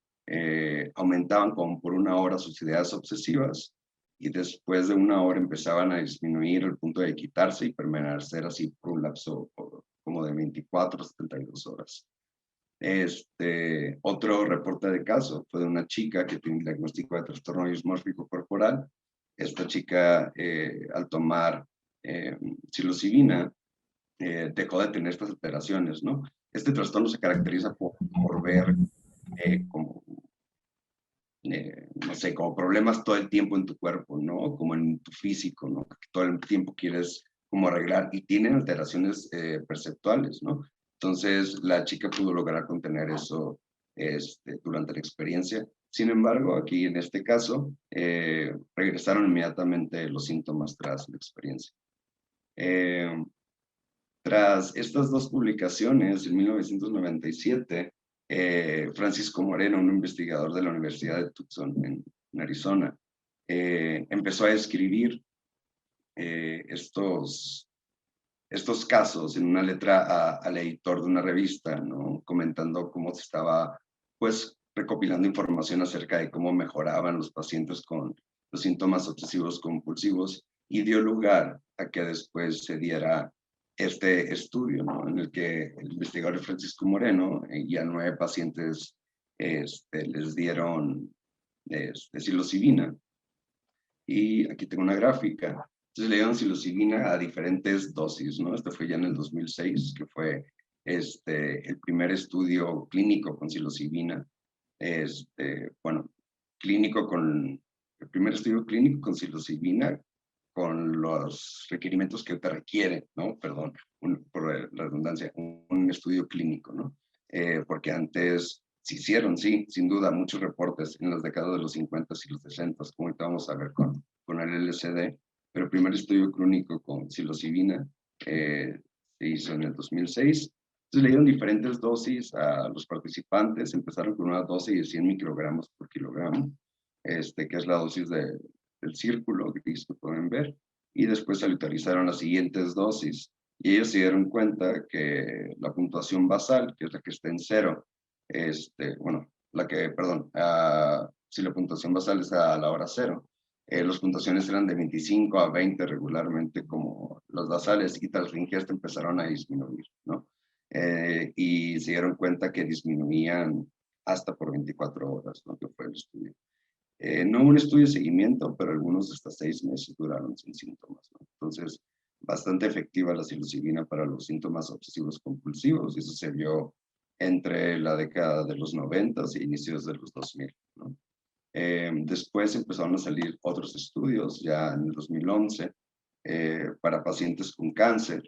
aumentaban como por 1 hora sus ideas obsesivas y después de 1 hora empezaban a disminuir al punto de quitarse y permanecer así por un lapso como de 24 a 72 horas. Otro reporte de caso fue de una chica que tiene diagnóstico de trastorno dismórfico corporal. Esta chica, al tomar psilocibina, dejó de tener estas alteraciones, ¿no? Este trastorno se caracteriza por ver como no sé, como problemas todo el tiempo en tu cuerpo, ¿no? Como en tu físico, ¿no? Que todo el tiempo quieres como arreglar y tienen alteraciones perceptuales, ¿no? Entonces la chica pudo lograr contener eso durante la experiencia. Sin embargo, aquí en este caso, regresaron inmediatamente los síntomas tras la experiencia. Tras estas 2 publicaciones, en 1997, Francisco Moreno, un investigador de la Universidad de Tucson en Arizona, empezó a escribir estos casos en una letra al editor de una revista, ¿no? Comentando cómo se estaba, pues, recopilando información acerca de cómo mejoraban los pacientes con los síntomas obsesivos compulsivos, y dio lugar a que después se diera este estudio, ¿no? En el que el investigador Francisco Moreno y a 9 pacientes les dieron psilocibina. Y aquí tengo una gráfica. Entonces le dieron psilocibina a diferentes dosis, ¿no? Este fue ya en el 2006, que fue el primer estudio clínico con psilocibina. Bueno, el primer estudio clínico con psilocibina con los requerimientos que te requiere, ¿no? Perdón, por la redundancia, un estudio clínico, ¿no? Porque antes se hicieron, sí, sin duda, muchos reportes en las décadas de los 50 y los 60, como ahorita vamos a ver con el LSD, pero el primer estudio clínico con psilocibina se hizo en el 2006. Entonces le dieron diferentes dosis a los participantes, empezaron con una dosis de 100 microgramos por kilogramo, que es la dosis del círculo gris que pueden ver, y después se autorizaron las siguientes dosis, y ellos se dieron cuenta que la puntuación basal, que es la que está en 0, bueno, si la puntuación basal es a la hora 0, las puntuaciones eran de 25 a 20 regularmente como las basales, y tras la ingesta empezaron a disminuir, ¿no? Y se dieron cuenta que disminuían hasta por 24 horas, ¿no? Que fue el estudio. No un estudio de seguimiento, pero algunos hasta 6 meses duraron sin síntomas, ¿no? Entonces, bastante efectiva la psilocibina para los síntomas obsesivos compulsivos, y eso se vio entre la década de los 90 e inicios de los 2000, ¿no? Después empezaron a salir otros estudios, ya en el 2011, para pacientes con cáncer.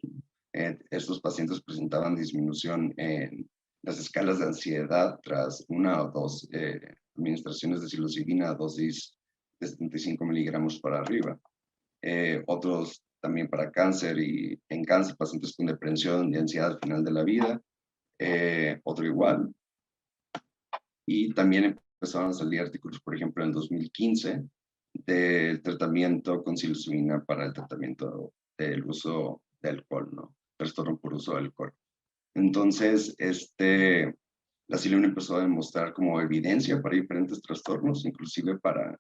Estos pacientes presentaban disminución en las escalas de ansiedad tras 1 o 2 administraciones de psilocibina a dosis de 75 miligramos para arriba. Otros también para cáncer, y en cáncer pacientes con depresión y ansiedad al final de la vida. Otro igual. Y también empezaron a salir artículos, por ejemplo, en 2015, del tratamiento con psilocibina para el tratamiento del uso de alcohol, ¿no? Trastorno por uso de alcohol. Entonces, la psilocibina empezó a demostrar como evidencia para diferentes trastornos, inclusive para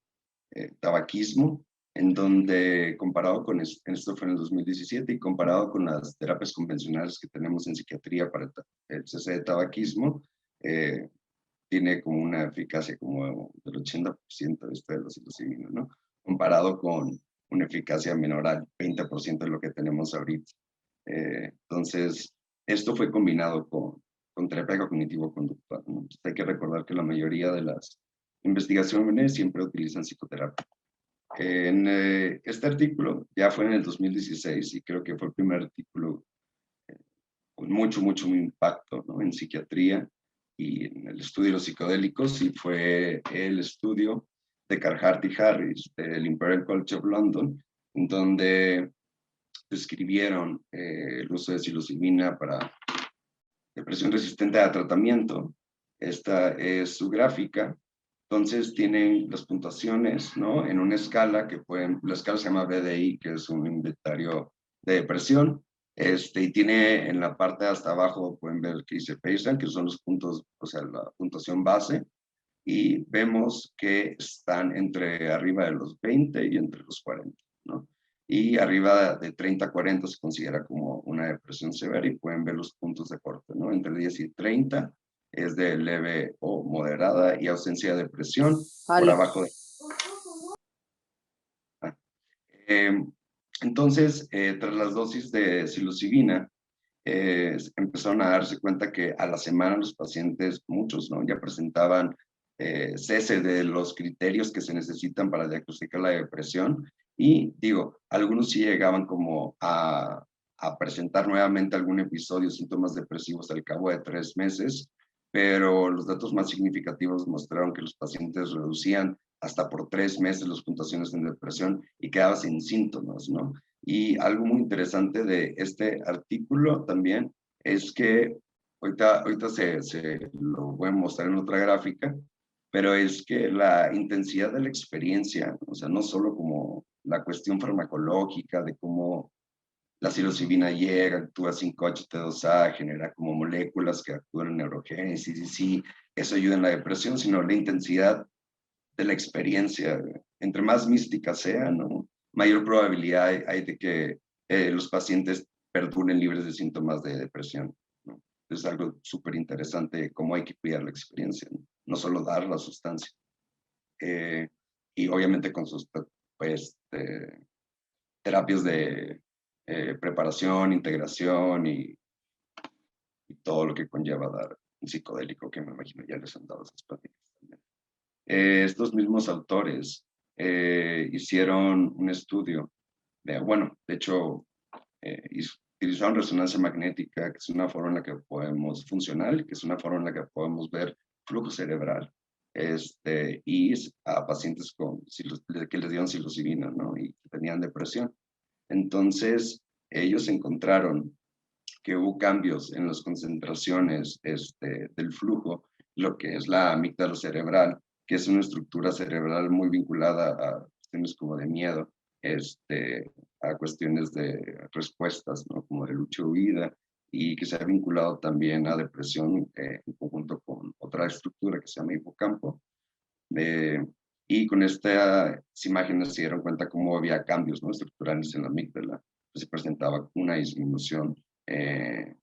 tabaquismo, en donde comparado con esto fue en el 2017, y comparado con las terapias convencionales que tenemos en psiquiatría para el cese de tabaquismo, tiene como una eficacia como del 80% de la psilocibina, ¿no? Comparado con una eficacia menor al 20% de lo que tenemos ahorita. Entonces, esto fue combinado con terapia cognitivo-conductual, ¿no? Entonces, hay que recordar que la mayoría de las investigaciones siempre utilizan psicoterapia. En este artículo ya fue en el 2016, y creo que fue el primer artículo con mucho impacto, ¿no? En psiquiatría y en el estudio de los psicodélicos, y fue el estudio de Carhart y Harris del Imperial College of London, en donde describieron el uso de psilocibina para depresión resistente a tratamiento. Esta es su gráfica. Entonces tienen las puntuaciones, ¿no? En una escala la escala se llama BDI, que es un inventario de depresión. Y tiene en la parte de hasta abajo, pueden ver que dice baseline, que son los puntos, o sea, la puntuación base. Y vemos que están entre arriba de los 20 y entre los 40, ¿no? Y arriba de 30 a 40 se considera como una depresión severa, y pueden ver los puntos de corte, ¿no? Entre 10 y 30 es de leve o moderada y ausencia de depresión. Por abajo de... Entonces, tras las dosis de psilocibina, empezaron a darse cuenta que a la semana los pacientes, muchos, ¿no? Ya presentaban cese de los criterios que se necesitan para diagnosticar la depresión, y digo, algunos sí llegaban como a presentar nuevamente algún episodio, síntomas depresivos al cabo de 3 meses, pero los datos más significativos mostraron que los pacientes reducían hasta por 3 meses las puntuaciones en depresión y quedaban sin síntomas, ¿no? Y algo muy interesante de este artículo también es que ahorita se lo voy a mostrar en otra gráfica, pero es que la intensidad de la experiencia, o sea, no solo como la cuestión farmacológica de cómo la psilocibina llega, actúa 5-HT2A, genera como moléculas que actúan en neurogénesis, y sí, eso ayuda en la depresión, sino la intensidad de la experiencia. Entre más mística sea, ¿no? Mayor probabilidad hay de que los pacientes perduren libres de síntomas de depresión, ¿no? Es algo súper interesante cómo hay que cuidar la experiencia, ¿no? No solo dar la sustancia. Y obviamente con sus pues, terapias de preparación, integración todo lo que conlleva dar un psicodélico, que me imagino ya les han dado esas pláticas también. Estos mismos autores hicieron un estudio, bueno, de hecho, utilizaron resonancia magnética, que es una forma en la que podemos funcionar, que es una forma en la que podemos ver flujo cerebral, y a pacientes que les dieron psilocibina, ¿no? Y que tenían depresión. Entonces, ellos encontraron que hubo cambios en las concentraciones del flujo, lo que es la amígdala cerebral, que es una estructura cerebral muy vinculada a cuestiones como de miedo, a cuestiones de respuestas, ¿no? Como de lucha o huida, y que se ha vinculado también a depresión en conjunto con otra estructura que se llama hipocampo. Y con estas imágenes se dieron cuenta cómo había cambios, ¿no? Estructurales en la amígdala. Se presentaba una disminución en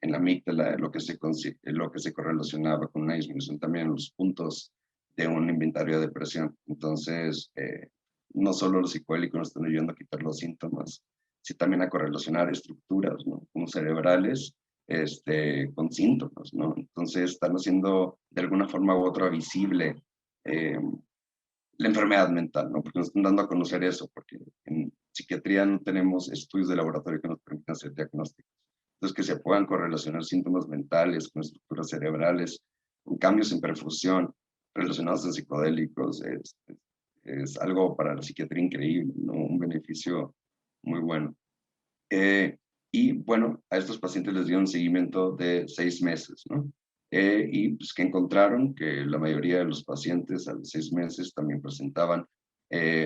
la amígdala, lo que se correlacionaba con una disminución también en los puntos de un inventario de depresión. Entonces, no solo los psicodélicos nos están ayudando a quitar los síntomas, sino también a correlacionar estructuras, ¿no? Como cerebrales con síntomas, ¿no? Entonces, están haciendo de alguna forma u otra visible la enfermedad mental, ¿no? Porque nos están dando a conocer eso, porque en psiquiatría no tenemos estudios de laboratorio que nos permitan hacer diagnósticos. Entonces, que se puedan correlacionar síntomas mentales con estructuras cerebrales, con cambios en perfusión relacionados a psicodélicos, es algo para la psiquiatría increíble, ¿no? Un beneficio muy bueno. Y bueno, a estos pacientes les dieron seguimiento de 6 meses, ¿no? Y pues que encontraron que la mayoría de los pacientes a los 6 meses también presentaban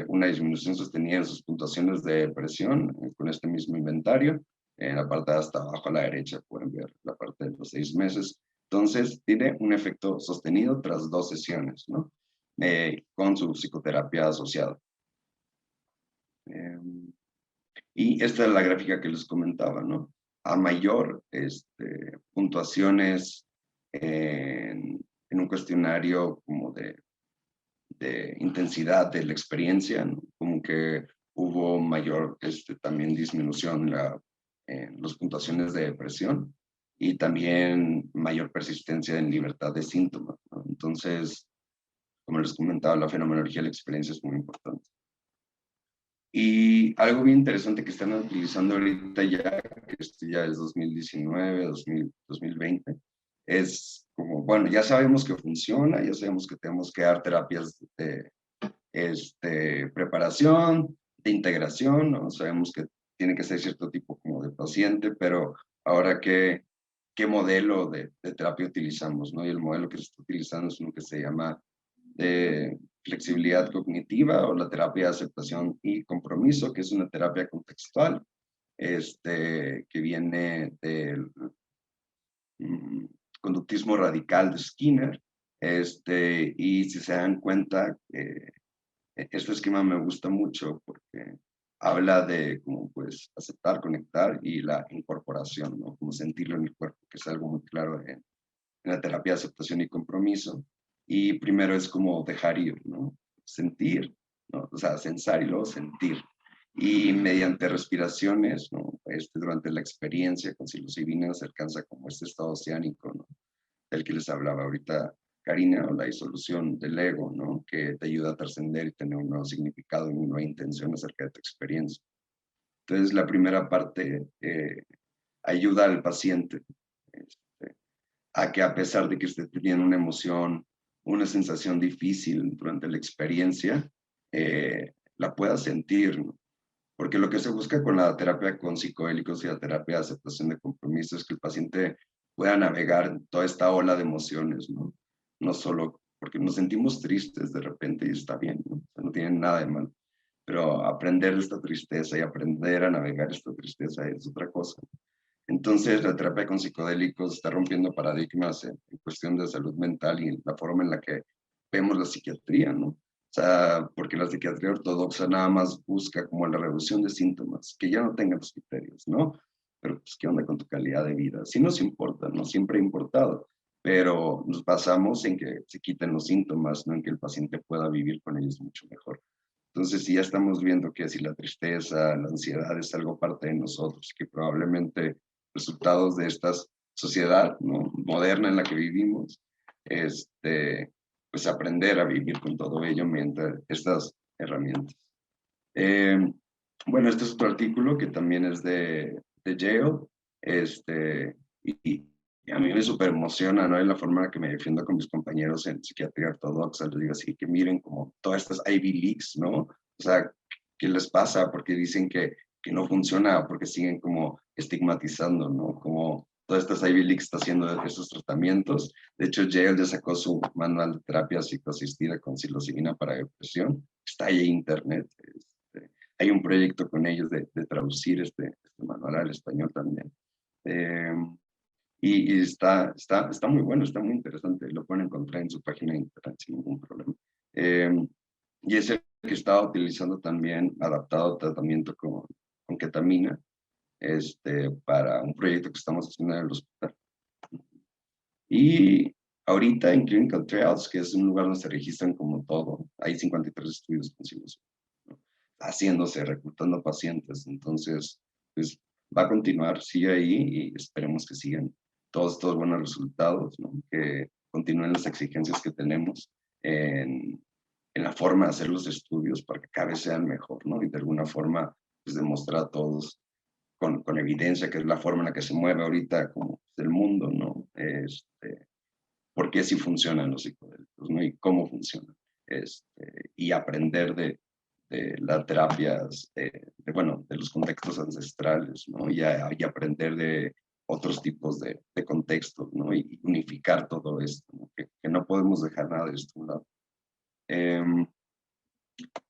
una disminución sostenida en sus puntuaciones de depresión con este mismo inventario. En la parte de hasta abajo a la derecha pueden ver la parte de los 6 meses. Entonces, tiene un efecto sostenido tras 2 sesiones, ¿no? Con su psicoterapia asociada. Y esta es la gráfica que les comentaba, ¿no? A mayor puntuaciones en un cuestionario como de intensidad de la experiencia, ¿no? Como que hubo mayor también disminución en las puntuaciones de depresión y también mayor persistencia en libertad de síntomas, ¿no? Entonces, como les comentaba, la fenomenología de la experiencia es muy importante. Y algo bien interesante que están utilizando ahorita ya, que esto ya es 2019, 2020, es como, bueno, ya sabemos que funciona, ya sabemos que tenemos que dar terapias de preparación, de integración, ¿no? Sabemos que tiene que ser cierto tipo como de paciente, pero ahora qué modelo de terapia utilizamos, ¿no? Y el modelo que se está utilizando es uno que se llama flexibilidad cognitiva o la terapia de aceptación y compromiso, que es una terapia contextual, que viene del conductismo radical de Skinner, y si se dan cuenta, este esquema me gusta mucho porque habla de como pues aceptar, conectar y la incorporación, ¿no? Como sentirlo en el cuerpo, que es algo muy claro en la terapia de aceptación y compromiso. Y primero es como dejar ir, ¿no? Sentir, ¿no? O sea, sensar y luego sentir. Y mediante respiraciones, ¿no? Durante la experiencia con psilocibina se alcanza como este estado oceánico, ¿no? Del que les hablaba ahorita Karina, o la disolución del ego, ¿no? Que te ayuda a trascender y tener un nuevo significado y una nueva intención acerca de tu experiencia. Entonces, la primera parte ayuda al paciente a que a pesar de que esté teniendo una emoción, una sensación difícil durante la experiencia, la pueda sentir, ¿no? Porque lo que se busca con la terapia con psicodélicos y la terapia de aceptación de compromiso es que el paciente pueda navegar toda esta ola de emociones, ¿no? No solo porque nos sentimos tristes de repente y está bien, ¿no? O sea, no tiene nada de mal. pero aprender de esta tristeza y aprender a navegar esta tristeza es otra cosa. Entonces, la terapia con psicodélicos está rompiendo paradigmas en cuestión de salud mental y en la forma en la que vemos la psiquiatría, ¿no? O sea, porque la psiquiatría ortodoxa nada más busca como la reducción de síntomas, que ya no tengan los criterios, ¿no? Pero, pues, ¿qué onda con tu calidad de vida? Sí nos importa, ¿no? Siempre ha importado, pero nos basamos en que se quiten los síntomas, no en que el paciente pueda vivir con ellos mucho mejor. Entonces, si ya estamos viendo que si la tristeza, la ansiedad es algo parte de nosotros, que probablemente resultados de esta sociedad, ¿no?, moderna en la que vivimos, pues aprender a vivir con todo ello mediante estas herramientas. Bueno, este es otro artículo que también es de Yale, y a mí me súper emociona, ¿no? En la forma en la que me defiendo con mis compañeros en psiquiatría ortodoxa, les digo así, que miren como todas estas Ivy Leagues, ¿no? O sea, ¿qué les pasa? Porque dicen que no funciona, porque siguen como estigmatizando, ¿no? Como todas estas Ivy Leagues está haciendo esos tratamientos. De hecho, Yale ya sacó su manual de terapia psicoasistida con psilocibina para depresión. Está ahí en internet. Hay un proyecto con ellos de traducir este manual al español también. Y está muy bueno, está muy interesante. Lo pueden encontrar en su página de internet sin ningún problema. Y es el que estaba utilizando también, adaptado tratamiento con ketamina, para un proyecto que estamos haciendo en el hospital. Y ahorita en Clinical Trials, que es un lugar donde se registran como todo, hay 53 estudios con psilocibina, ¿no?, haciéndose, reclutando pacientes. Entonces, pues va a continuar, sigue ahí y esperemos que sigan todos estos buenos resultados, ¿no?, que continúen las exigencias que tenemos en la forma de hacer los estudios para que cada vez sean mejor, ¿no? Y de alguna forma, pues demostrar a todos con evidencia, que es la forma en la que se mueve ahorita como el mundo, ¿no? Por qué sí funcionan los psicodélicos, ¿no? Y cómo funcionan. Y aprender de las terapias, bueno, de los contextos ancestrales, ¿no? Y aprender de otros tipos de contextos, ¿no? Y unificar todo esto, ¿no? Que no podemos dejar nada de esto a un lado.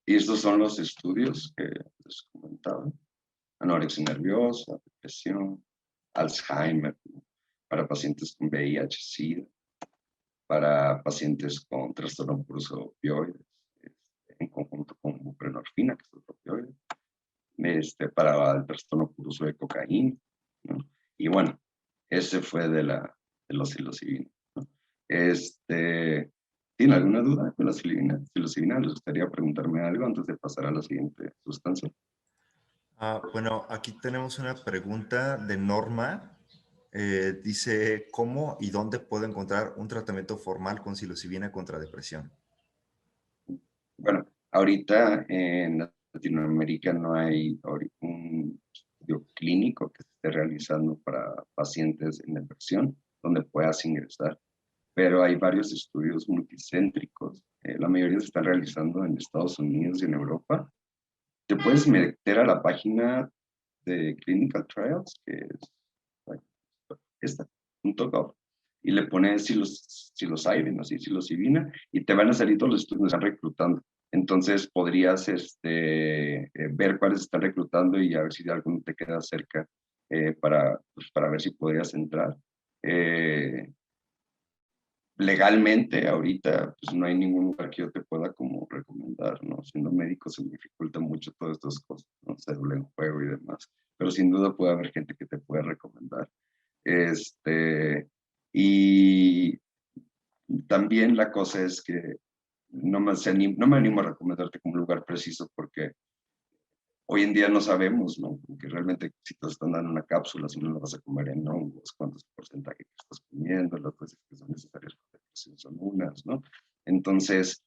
Y estos son los estudios que les comentaba: anorexia nerviosa, depresión, Alzheimer, ¿no?, para pacientes con VIH-Sida, para pacientes con trastorno por uso de opioides, en conjunto con buprenorfina, que es otro opioide, para el trastorno por uso de cocaína, ¿no? Y bueno, ese fue de la psilocibina, ¿no? ¿Tiene alguna duda con la psilocibina? ¿Les gustaría preguntarme algo antes de pasar a la siguiente sustancia? Bueno, aquí tenemos una pregunta de Norma. Dice, ¿cómo y dónde puedo encontrar un tratamiento formal con psilocibina contra depresión? Bueno, ahorita en Latinoamérica no hay un estudio clínico que se esté realizando para pacientes en depresión donde puedas ingresar, pero hay varios estudios multicéntricos. La mayoría se están realizando en Estados Unidos y en Europa. Te puedes meter a la página de Clinical Trials, que es esta, .gov, y le pones psilocybin, así, psilocibina, y te van a salir todos los estudios que están reclutando. Entonces podrías ver cuáles están reclutando y a ver si alguno te queda cerca, pues, para ver si podrías entrar. Legalmente ahorita pues no hay ningún lugar que yo te pueda como recomendar, ¿no? Siendo médico se me dificulta mucho todas estas cosas, ¿no? Cédula en juego y demás, pero sin duda puede haber gente que te pueda recomendar. Y también la cosa es que no me animo a recomendarte como lugar preciso porque hoy en día no sabemos, ¿no? Porque realmente si te están dando una cápsula, si no la vas a comer en hongos, cuántos porcentaje que estás comiendo, las dosis que son necesarias para la depresión son unas, ¿no? Entonces,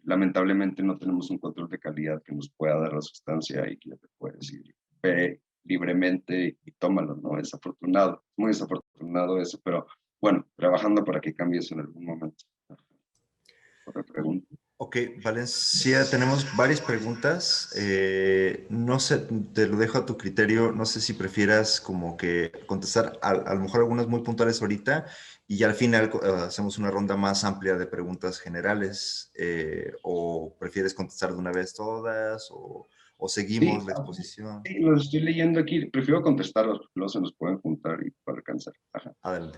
lamentablemente no tenemos un control de calidad que nos pueda dar la sustancia y que ya te puede decir, ve libremente y tómalo, ¿no? Es afortunado, muy desafortunado eso, pero bueno, trabajando para que cambie eso en algún momento. Otra pregunta. Ok, Valencia, tenemos varias preguntas. No sé, te lo dejo a tu criterio. No sé si prefieras como que contestar a lo mejor algunas muy puntuales ahorita y ya al final hacemos una ronda más amplia de preguntas generales. O prefieres contestar de una vez todas o seguimos Sí, la exposición. sí, los estoy leyendo aquí. Prefiero contestarlos, porque luego se nos pueden juntar y para alcanzar. Ajá. Adelante.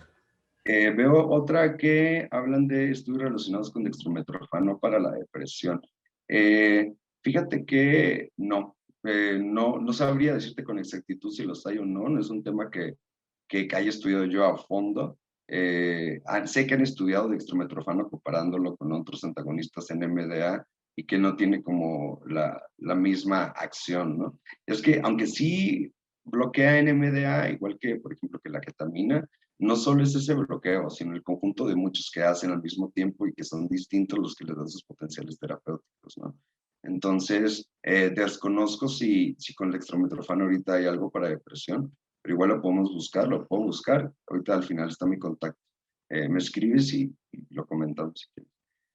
Veo otra que hablan de estudios relacionados con dextrometorfano para la depresión. Fíjate que no sabría decirte con exactitud si los hay o no. No es un tema que haya estudiado yo a fondo. Sé que han estudiado dextrometorfano comparándolo con otros antagonistas en MDA y que no tiene como la misma acción, ¿no? Es que aunque sí bloquea en MDA, igual que, por ejemplo, que la ketamina, no solo es ese bloqueo, sino el conjunto de muchos que hacen al mismo tiempo y que son distintos los que les dan sus potenciales terapéuticos, ¿no? Entonces, desconozco si con el dextrometorfano ahorita hay algo para depresión, pero igual lo podemos buscar, lo puedo buscar. Ahorita al final está mi contacto. Me escribes y lo comentamos si quieres.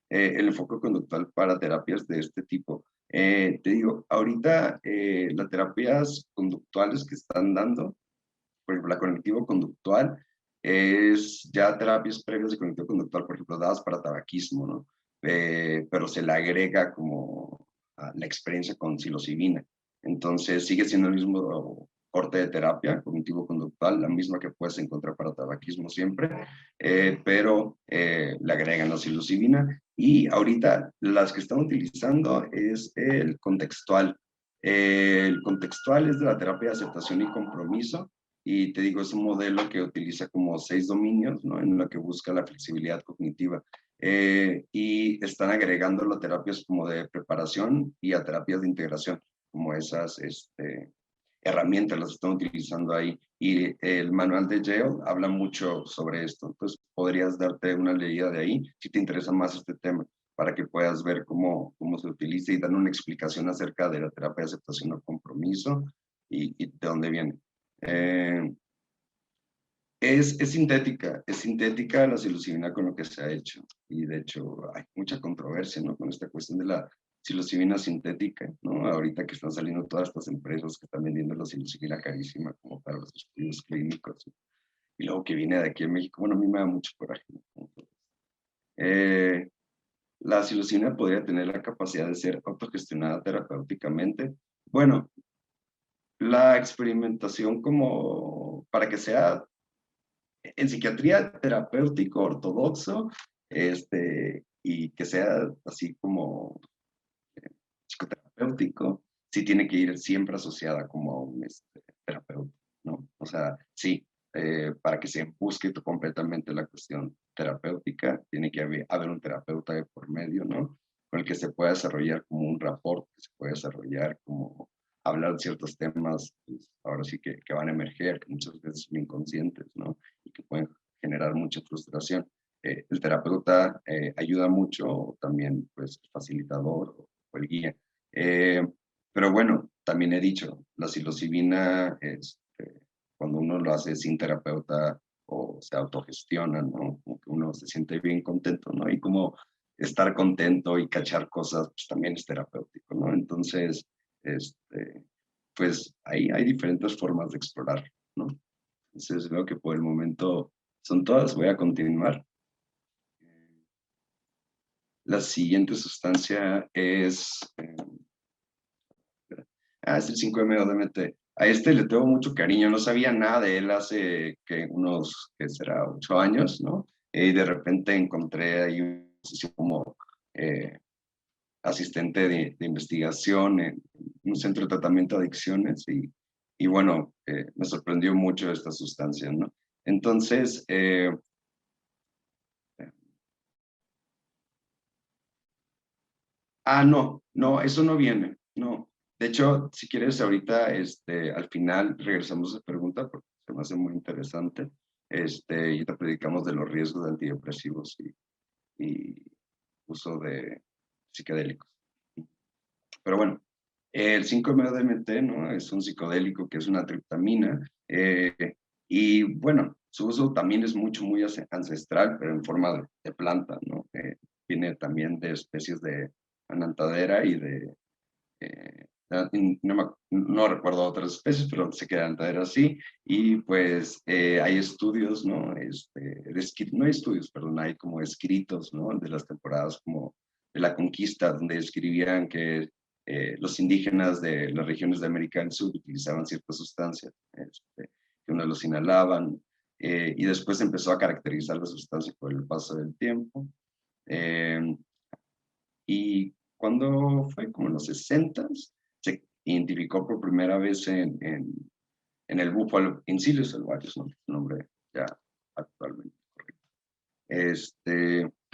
El enfoque conductual para terapias de este tipo. Te digo, ahorita las terapias conductuales que están dando, por ejemplo, la cognitivo-conductual, es ya terapias previas de cognitivo-conductual, por ejemplo, dadas para tabaquismo, ¿no? Pero se le agrega como la experiencia con psilocibina. Entonces, sigue siendo el mismo corte de terapia cognitivo-conductual, la misma que puedes encontrar para tabaquismo siempre, pero le agregan la psilocibina. Y ahorita las que están utilizando es el contextual. El contextual es de la terapia de aceptación y compromiso, y te digo, es un modelo que utiliza como 6 dominios, ¿no? En lo que busca la flexibilidad cognitiva. Y están agregando las terapias como de preparación y a terapias de integración, como esas herramientas las están utilizando ahí. Y el manual de Yale habla mucho sobre esto. Entonces, podrías darte una leída de ahí si te interesa más este tema, para que puedas ver cómo se utiliza y dar una explicación acerca de la terapia de aceptación o compromiso y de dónde viene. Eh, es sintética la psilocibina con lo que se ha hecho. Y de hecho hay mucha controversia, ¿no? Con esta cuestión de la psilocibina sintética, ¿no? Ahorita que están saliendo todas estas empresas que están vendiendo la psilocibina carísima como para los estudios clínicos. Y luego que viene de aquí en México, bueno, a mí me da mucho coraje, ¿no? La psilocibina podría tener la capacidad de ser autogestionada terapéuticamente. Bueno, la experimentación como para que sea en psiquiatría terapéutico ortodoxo, y que sea así como psicoterapéutico, sí tiene que ir siempre asociada como a un terapeuta, ¿no? O sea, sí, para que se busque completamente la cuestión terapéutica, tiene que haber un terapeuta de por medio, ¿no? Con el que se pueda desarrollar como un rapport, que se puede desarrollar como hablar de ciertos temas, pues, ahora sí que van a emerger, que muchas veces son inconscientes, ¿no? Y que pueden generar mucha frustración. El terapeuta ayuda mucho, también pues facilitador o el guía. Pero bueno, también he dicho, la psilocibina, cuando uno lo hace sin terapeuta o se autogestiona, ¿no? Como que uno se siente bien contento, ¿no? Y como estar contento y cachar cosas, pues también es terapéutico, ¿no? Entonces, pues hay diferentes formas de explorar, ¿no? Entonces veo que por el momento son todas. Voy a continuar. La siguiente sustancia es el 5-MeO-DMT. A este le tengo mucho cariño. No sabía nada de él hace que unos, que será, 8 años, ¿no? Y de repente encontré ahí una posición como asistente de investigación en un centro de tratamiento de adicciones y bueno, me sorprendió mucho esta sustancia, ¿no? Entonces, no, eso no viene, no. De hecho, si quieres ahorita, al final regresamos a esa pregunta porque se me hace muy interesante, y te predicamos de los riesgos de antidepresivos y uso de psicodélicos. Pero bueno, el 5-MeO-DMT, ¿no? Es un psicodélico que es una triptamina, y bueno, su uso también es muy ancestral, pero en forma de planta, ¿no? viene también de especies de anantadera y de, no recuerdo otras especies, pero sé que anantadera sí, y pues hay estudios, ¿no? No hay estudios, perdón, hay como escritos, ¿no? De las temporadas como de la conquista, donde escribían que los indígenas de las regiones de América del Sur utilizaban ciertas sustancias, que unos los inhalaban, y después empezó a caracterizar la sustancia por el paso del tiempo. Y cuando fue como en los 60 se identificó por primera vez en el búfalo Incilius salvaris, ¿no? El nombre ya actualmente correcto.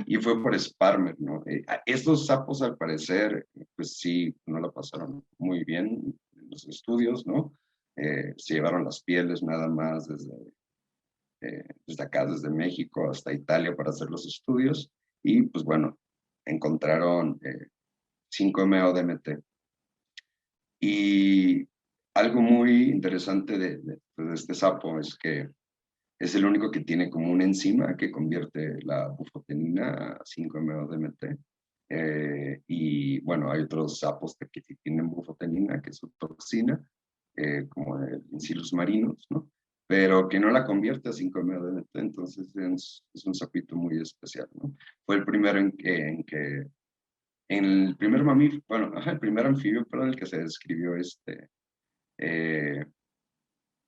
Y fue por Sparmer, ¿no? Estos sapos, al parecer, pues sí, no la pasaron muy bien en los estudios, ¿no? Se llevaron las pieles nada más desde acá, desde México hasta Italia para hacer los estudios, y pues bueno, encontraron 5-MeO-DMT. Y algo muy interesante de este sapo es que es el único que tiene como una enzima que convierte la bufotenina a 5-MeO-DMT. Y bueno, hay otros sapos que sí tienen bufotenina, que es su toxina, como el Incilius marinus, ¿no? Pero que no la convierte a 5-MeO-DMT, entonces es un sapito muy especial, ¿no? Fue el primero en el primer mamífero, bueno, el primer anfibio, perdón, el que se describió eh,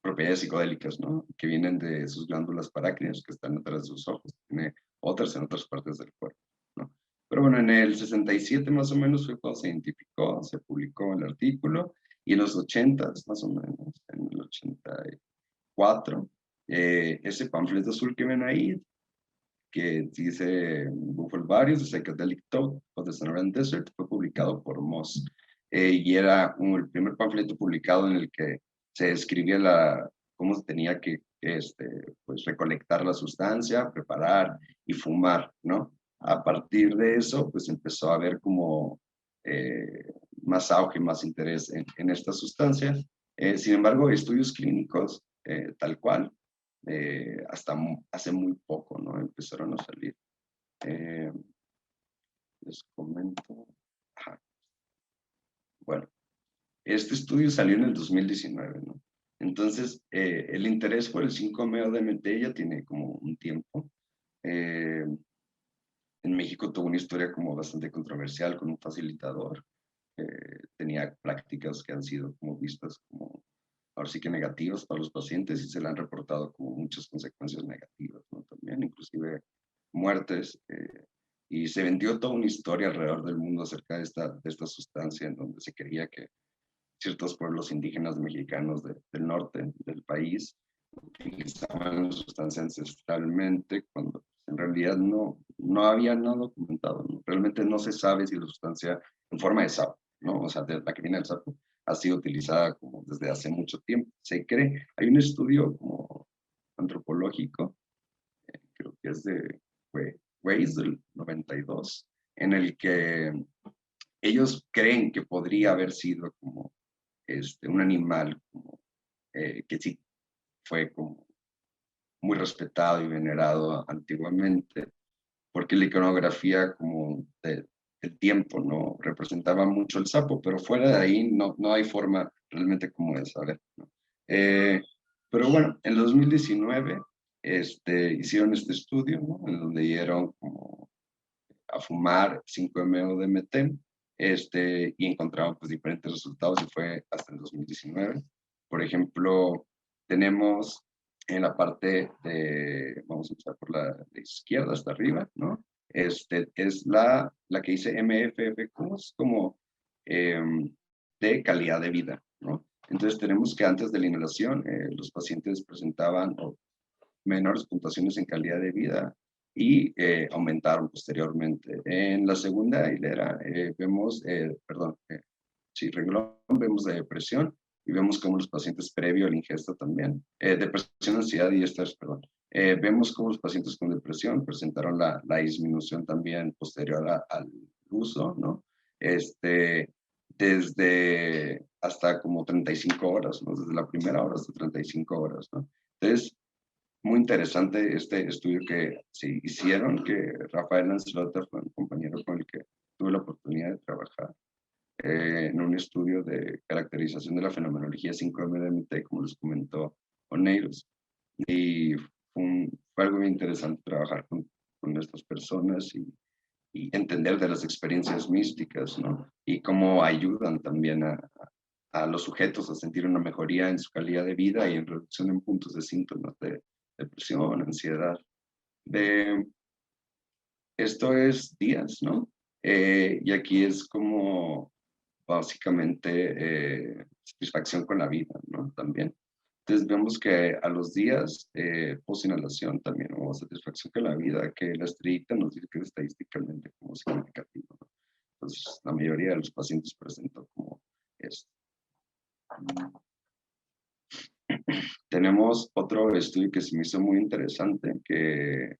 propiedades psicodélicas, ¿no? Que vienen de sus glándulas parácneas, que están atrás de sus ojos, tiene otras en otras partes del cuerpo, ¿no? Pero bueno, en el 67 más o menos fue cuando se identificó, se publicó el artículo, y en los 80 más o menos, en el 84, ese panfleto azul que ven ahí, que dice Buffalo Various, The Psychedelic Toad of the Sonoran Desert, fue publicado por Moss. Y era el primer panfleto publicado en el que se describía cómo se tenía que pues, recolectar la sustancia, preparar y fumar, ¿no? A partir de eso, pues empezó a haber como más auge, más interés en estas sustancias. Sin embargo, estudios clínicos, tal cual, hasta hace muy poco, ¿no? Empezaron a salir. Les comento. Ajá. Bueno, este estudio salió en el 2019, ¿no? Entonces, el interés por el 5-MeO-DMT ya tiene como un tiempo. En México tuvo una historia como bastante controversial con un facilitador. Tenía prácticas que han sido como vistas como ahora sí que negativas para los pacientes, y se le han reportado como muchas consecuencias negativas, ¿no? También, inclusive muertes, y se vendió toda una historia alrededor del mundo acerca de esta sustancia, en donde se creía que ciertos pueblos indígenas mexicanos del norte del país utilizaban la sustancia ancestralmente, cuando en realidad no había nada documentado, ¿no? Realmente no se sabe si la sustancia en forma de sapo, ¿no? O sea, de la que viene del sapo, ha sido utilizada como desde hace mucho tiempo. Se cree, hay un estudio como antropológico, creo que es de Weiss del 92, en el que ellos creen que podría haber sido como un animal como, que sí fue como muy respetado y venerado antiguamente, porque la iconografía como del tiempo, ¿no? Representaba mucho el sapo, pero fuera de ahí no hay forma realmente como de saber, ¿no? Pero bueno, en el 2019 hicieron este estudio, ¿no? En donde dieron como a fumar 5-MeO-DMT, y encontraron pues diferentes resultados, y fue hasta el 2019. Por ejemplo, tenemos en la parte vamos a empezar por la de izquierda hasta arriba, ¿no? Es la que dice MFFQ, es como de calidad de vida, ¿no? Entonces tenemos que antes de la inhalación los pacientes presentaban menores puntuaciones en calidad de vida, y aumentaron posteriormente. En la segunda hilera vemos, renglón, vemos de depresión, y vemos cómo los pacientes previo a la ingesta también, depresión, ansiedad y estrés, perdón. Vemos cómo los pacientes con depresión presentaron la disminución también posterior al uso, ¿no? Desde hasta como 35 horas, ¿no? Desde la primera hora hasta 35 horas, ¿no? Entonces, muy interesante este estudio que se hicieron, que Rafael Lancelota, compañero oportunidad de trabajar en un estudio de caracterización de la fenomenología 5M-DMT, como les comentó Oneiros. Y fue algo muy interesante trabajar con estas personas y entender de las experiencias místicas, ¿no? Y cómo ayudan también a los sujetos a sentir una mejoría en su calidad de vida y en reducción en puntos de síntomas de depresión, ansiedad. Esto es días, ¿no? Y aquí es como básicamente satisfacción con la vida, ¿no? También. Entonces vemos que a los días, post-inhalación también, o satisfacción con la vida, que la estricta nos dice que es estadísticamente como significativo, ¿no? Entonces, la mayoría de los pacientes presentó como esto. Tenemos otro estudio que se me hizo muy interesante, que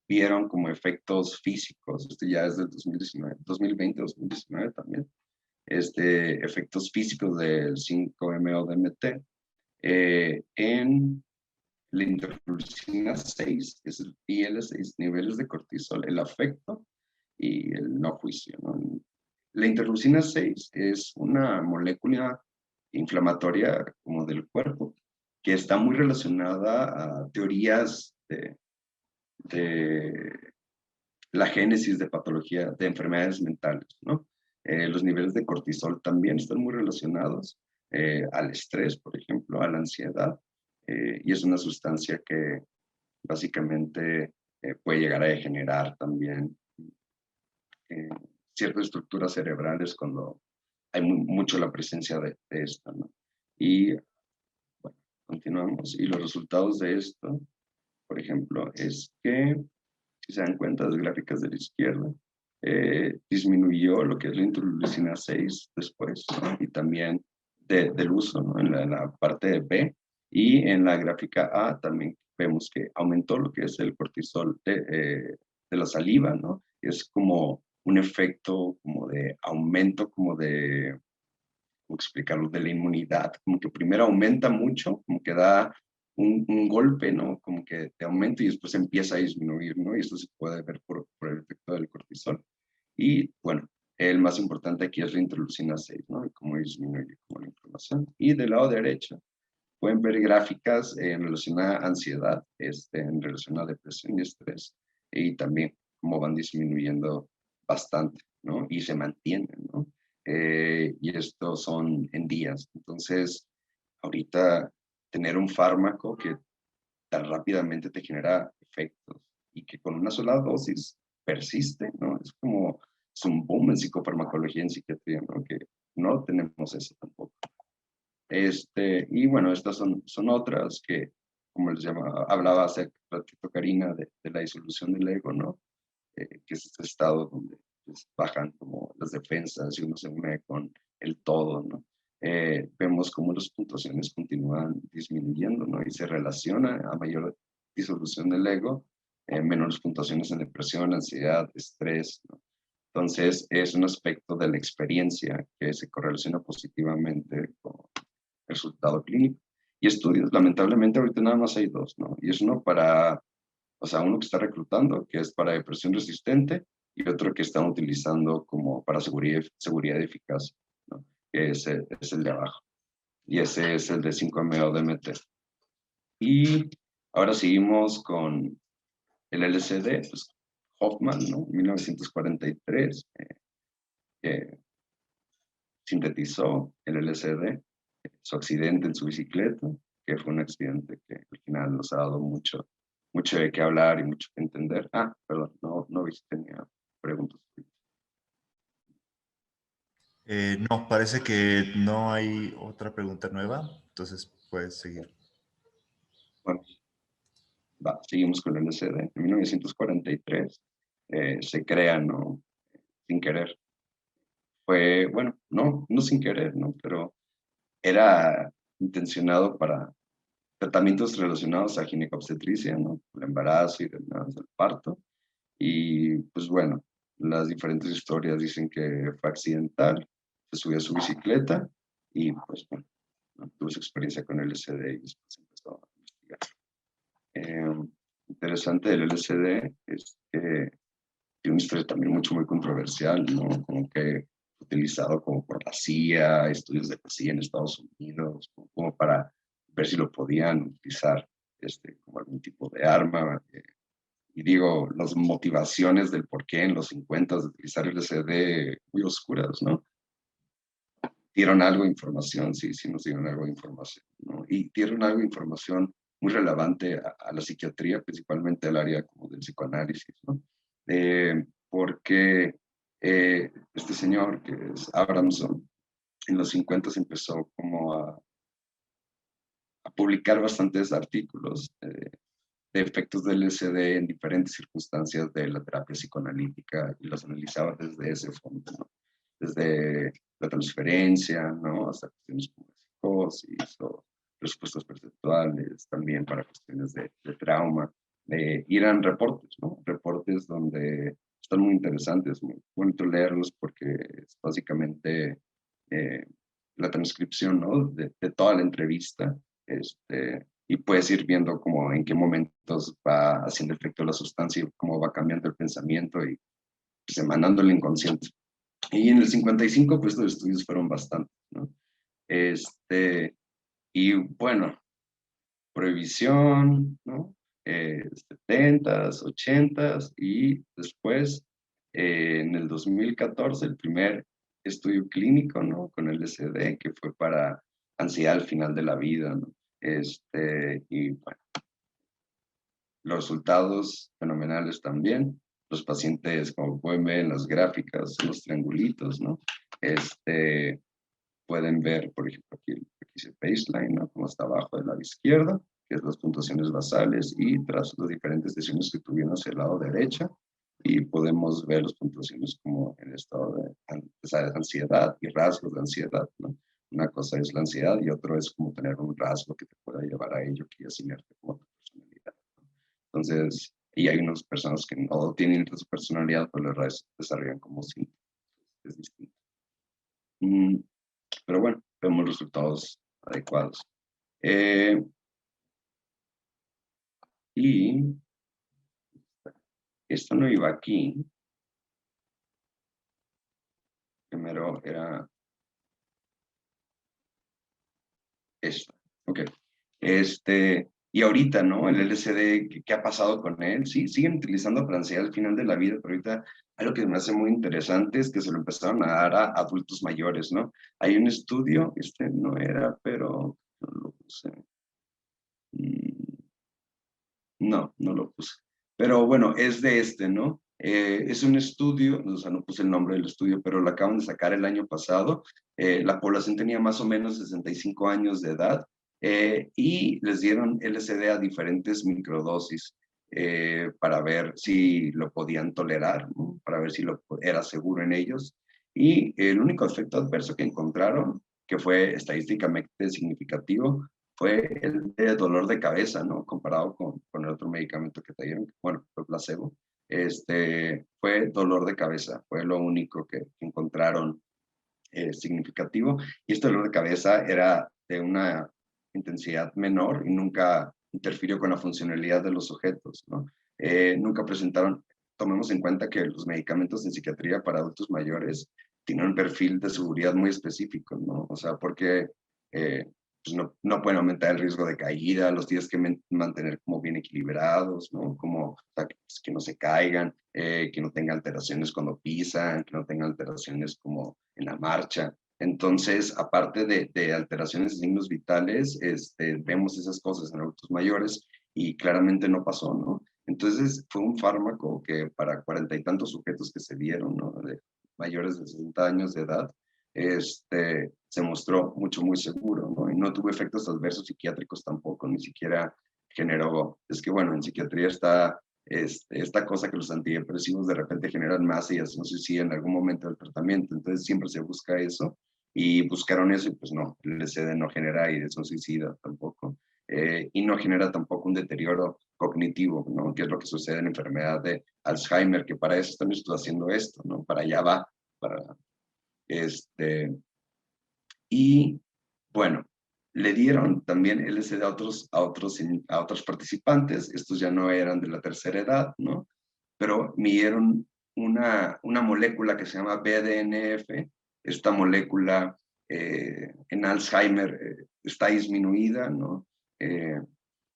vieron como efectos físicos, este ya es del 2019, 2020-2019 también, efectos físicos del 5-MeO-DMT en la interleucina 6, es el IL-6, niveles de cortisol, el afecto y el no juicio, ¿no? La interleucina 6 es una molécula inflamatoria como del cuerpo que está muy relacionada a teorías de la génesis de patología, de enfermedades mentales, ¿no? Los niveles de cortisol también están muy relacionados al estrés, por ejemplo, a la ansiedad, y es una sustancia que básicamente puede llegar a degenerar también eh, ciertas estructuras cerebrales cuando hay mucho la presencia de esta, ¿no? Y bueno, continuamos. Y los resultados de esto, por ejemplo, es que si se dan cuenta, las gráficas de la izquierda, disminuyó lo que es la interleucina 6 después, ¿no? Y también del uso, ¿no? En la parte de B, y en la gráfica A también vemos que aumentó lo que es el cortisol de la saliva, ¿no? Es como un efecto como de aumento, como de, ¿cómo explicarlo?, de la inmunidad, como que primero aumenta mucho, como que da un golpe, ¿no? Como que te aumenta y después empieza a disminuir, ¿no? Y eso se puede ver por el efecto del cortisol. Y bueno, el más importante aquí es la interleucina 6, ¿no? Y cómo disminuye como la inflamación. Y del lado derecho pueden ver gráficas en relación a ansiedad, en relación a depresión y estrés, y también cómo van disminuyendo bastante, ¿no? Y se mantienen, ¿no? Y estos son en días. Entonces, ahorita tener un fármaco que tan rápidamente te genera efectos y que con una sola dosis persiste, ¿no? Es un boom en psicofarmacología, en psiquiatría, ¿no? Que no tenemos eso tampoco. Y bueno, estas son otras que, como les hablaba hace ratito Karina, de la disolución del ego, ¿no? Que es este estado donde pues, bajan como las defensas y uno se une con el todo, ¿no? Vemos cómo las puntuaciones continúan disminuyendo, ¿no? Y se relaciona a mayor disolución del ego, menores puntuaciones en depresión, ansiedad, estrés, ¿no? Entonces, es un aspecto de la experiencia que se correlaciona positivamente con el resultado clínico. Y estudios, lamentablemente, ahorita nada más hay dos, ¿no? Y es uno o sea, uno que está reclutando, que es para depresión resistente, y otro que están utilizando como para seguridad eficaz, ¿no? Que es el de abajo. Y ese es el de 5-MeO-DMT. Y ahora seguimos con el LSD, pues Hoffman, ¿no? 1943, sintetizó el LSD, su accidente en su bicicleta, que fue un accidente que al final nos ha dado mucho de qué hablar y mucho que entender. Ah, perdón, no vi si tenía preguntas. No, parece que no hay otra pregunta nueva, entonces puedes seguir. Bueno, seguimos con el LSD. En 1943 se crea, ¿no? Sin querer. Fue, bueno, no sin querer, ¿no? Pero era intencionado para tratamientos relacionados a ginecobstetricia, ¿no? El embarazo y demás, el parto. Y pues bueno, las diferentes historias dicen que fue accidental, se subió a su bicicleta y pues bueno, ¿no? Tuvo su experiencia con el LSD y después empezó a investigar. Interesante del LSD es que tiene tiene una historia también muy controversial, ¿no? Como que utilizado como por la CIA, estudios de la CIA en Estados Unidos, como para ver si lo podían utilizar como algún tipo de arma. Y digo, las motivaciones del por qué en los 50 de utilizar LSD muy oscuras, ¿no? Dieron algo de información, sí, sí nos dieron algo de información, ¿no? Y dieron algo de información muy relevante a la psiquiatría, principalmente al área como del psicoanálisis, ¿no? Porque este señor, que es Abramson, en los 50 empezó como a publicar bastantes artículos de efectos del LSD en diferentes circunstancias de la terapia psicoanalítica y los analizaba desde ese fondo, ¿no? Desde la transferencia, ¿no? Hasta cuestiones como psicosis o respuestas perceptuales, también para cuestiones de trauma. Y eran reportes, ¿no? Reportes donde están muy interesantes, muy bonito leerlos porque es básicamente la transcripción, ¿no? De toda la entrevista, y puedes ir viendo como en qué momentos va haciendo efecto la sustancia y cómo va cambiando el pensamiento y pues, emanando el inconsciente. Y en el 55, pues los estudios fueron bastantes, ¿no? Y bueno, prohibición, ¿no? 70s, 80s y después en el 2014 el primer estudio clínico, ¿no? Con el LSD que fue para ansiedad al final de la vida, ¿no? Y bueno, los resultados fenomenales también. Los pacientes, como pueden ver en las gráficas, los triangulitos, ¿no? Pueden ver, por ejemplo, aquí dice baseline, ¿no? Como está abajo del lado izquierdo, que es las puntuaciones basales, y tras las diferentes sesiones que tuvieron hacia el lado derecho, y podemos ver las puntuaciones como en el estado de ansiedad y rasgos de ansiedad, ¿no? Una cosa es la ansiedad y otro es como tener un rasgo que te pueda llevar a ello, que es inerte como tu personalidad, ¿no? Entonces, y hay unas personas que no tienen su personalidad, pero les desarrollan como síntomas. Es distinto. Pero bueno, vemos resultados adecuados. Y esto no iba aquí. Primero era esto. Ok. Y ahorita, ¿no? El LSD, ¿qué ha pasado con él? Sí, siguen utilizando para ansiedad al final de la vida, pero ahorita algo que me hace muy interesante es que se lo empezaron a dar a adultos mayores, ¿no? Hay un estudio, no era, pero no lo puse. No, no lo puse. Pero bueno, es de ¿no? Es un estudio, o sea, no puse el nombre del estudio, pero lo acaban de sacar el año pasado. La población tenía más o menos 65 años de edad y les dieron LSD a diferentes microdosis para ver si lo podían tolerar, ¿no? Para ver si era seguro en ellos. Y el único efecto adverso que encontraron, que fue estadísticamente significativo, fue el de dolor de cabeza, ¿no? Comparado con el otro medicamento que te dieron, bueno, fue placebo. Fue dolor de cabeza, fue lo único que encontraron significativo. Y este dolor de cabeza era de una intensidad menor y nunca interfirió con la funcionalidad de los sujetos, ¿no? Nunca presentaron, tomemos en cuenta que los medicamentos en psiquiatría para adultos mayores tienen un perfil de seguridad muy específico, ¿no? O sea, porque pues no pueden aumentar el riesgo de caída, los tienes que mantener como bien equilibrados, ¿no? Como o sea, que no se caigan, que no tengan alteraciones cuando pisan, que no tengan alteraciones como en la marcha. Entonces, aparte de alteraciones de signos vitales, vemos esas cosas en adultos mayores y claramente no pasó, ¿no? Entonces, fue un fármaco que para 40 y tantos sujetos que se dieron, ¿no? De mayores de 60 años de edad, se mostró muy seguro, ¿no? Y no tuvo efectos adversos psiquiátricos tampoco, ni siquiera generó, es que bueno, en psiquiatría está esta cosa que los antidepresivos de repente generan más y no sé si en algún momento del tratamiento, entonces siempre se busca eso y buscaron eso y pues no, el LSD no genera ideación suicida tampoco y no genera tampoco un deterioro cognitivo, ¿no? Que es lo que sucede en la enfermedad de Alzheimer, que para eso están haciendo esto, ¿no? Para allá va, para y bueno, le dieron también LSD a otros participantes, estos ya no eran de la tercera edad, ¿no? Pero midieron una molécula que se llama BDNF. Esta molécula en Alzheimer está disminuida, ¿no?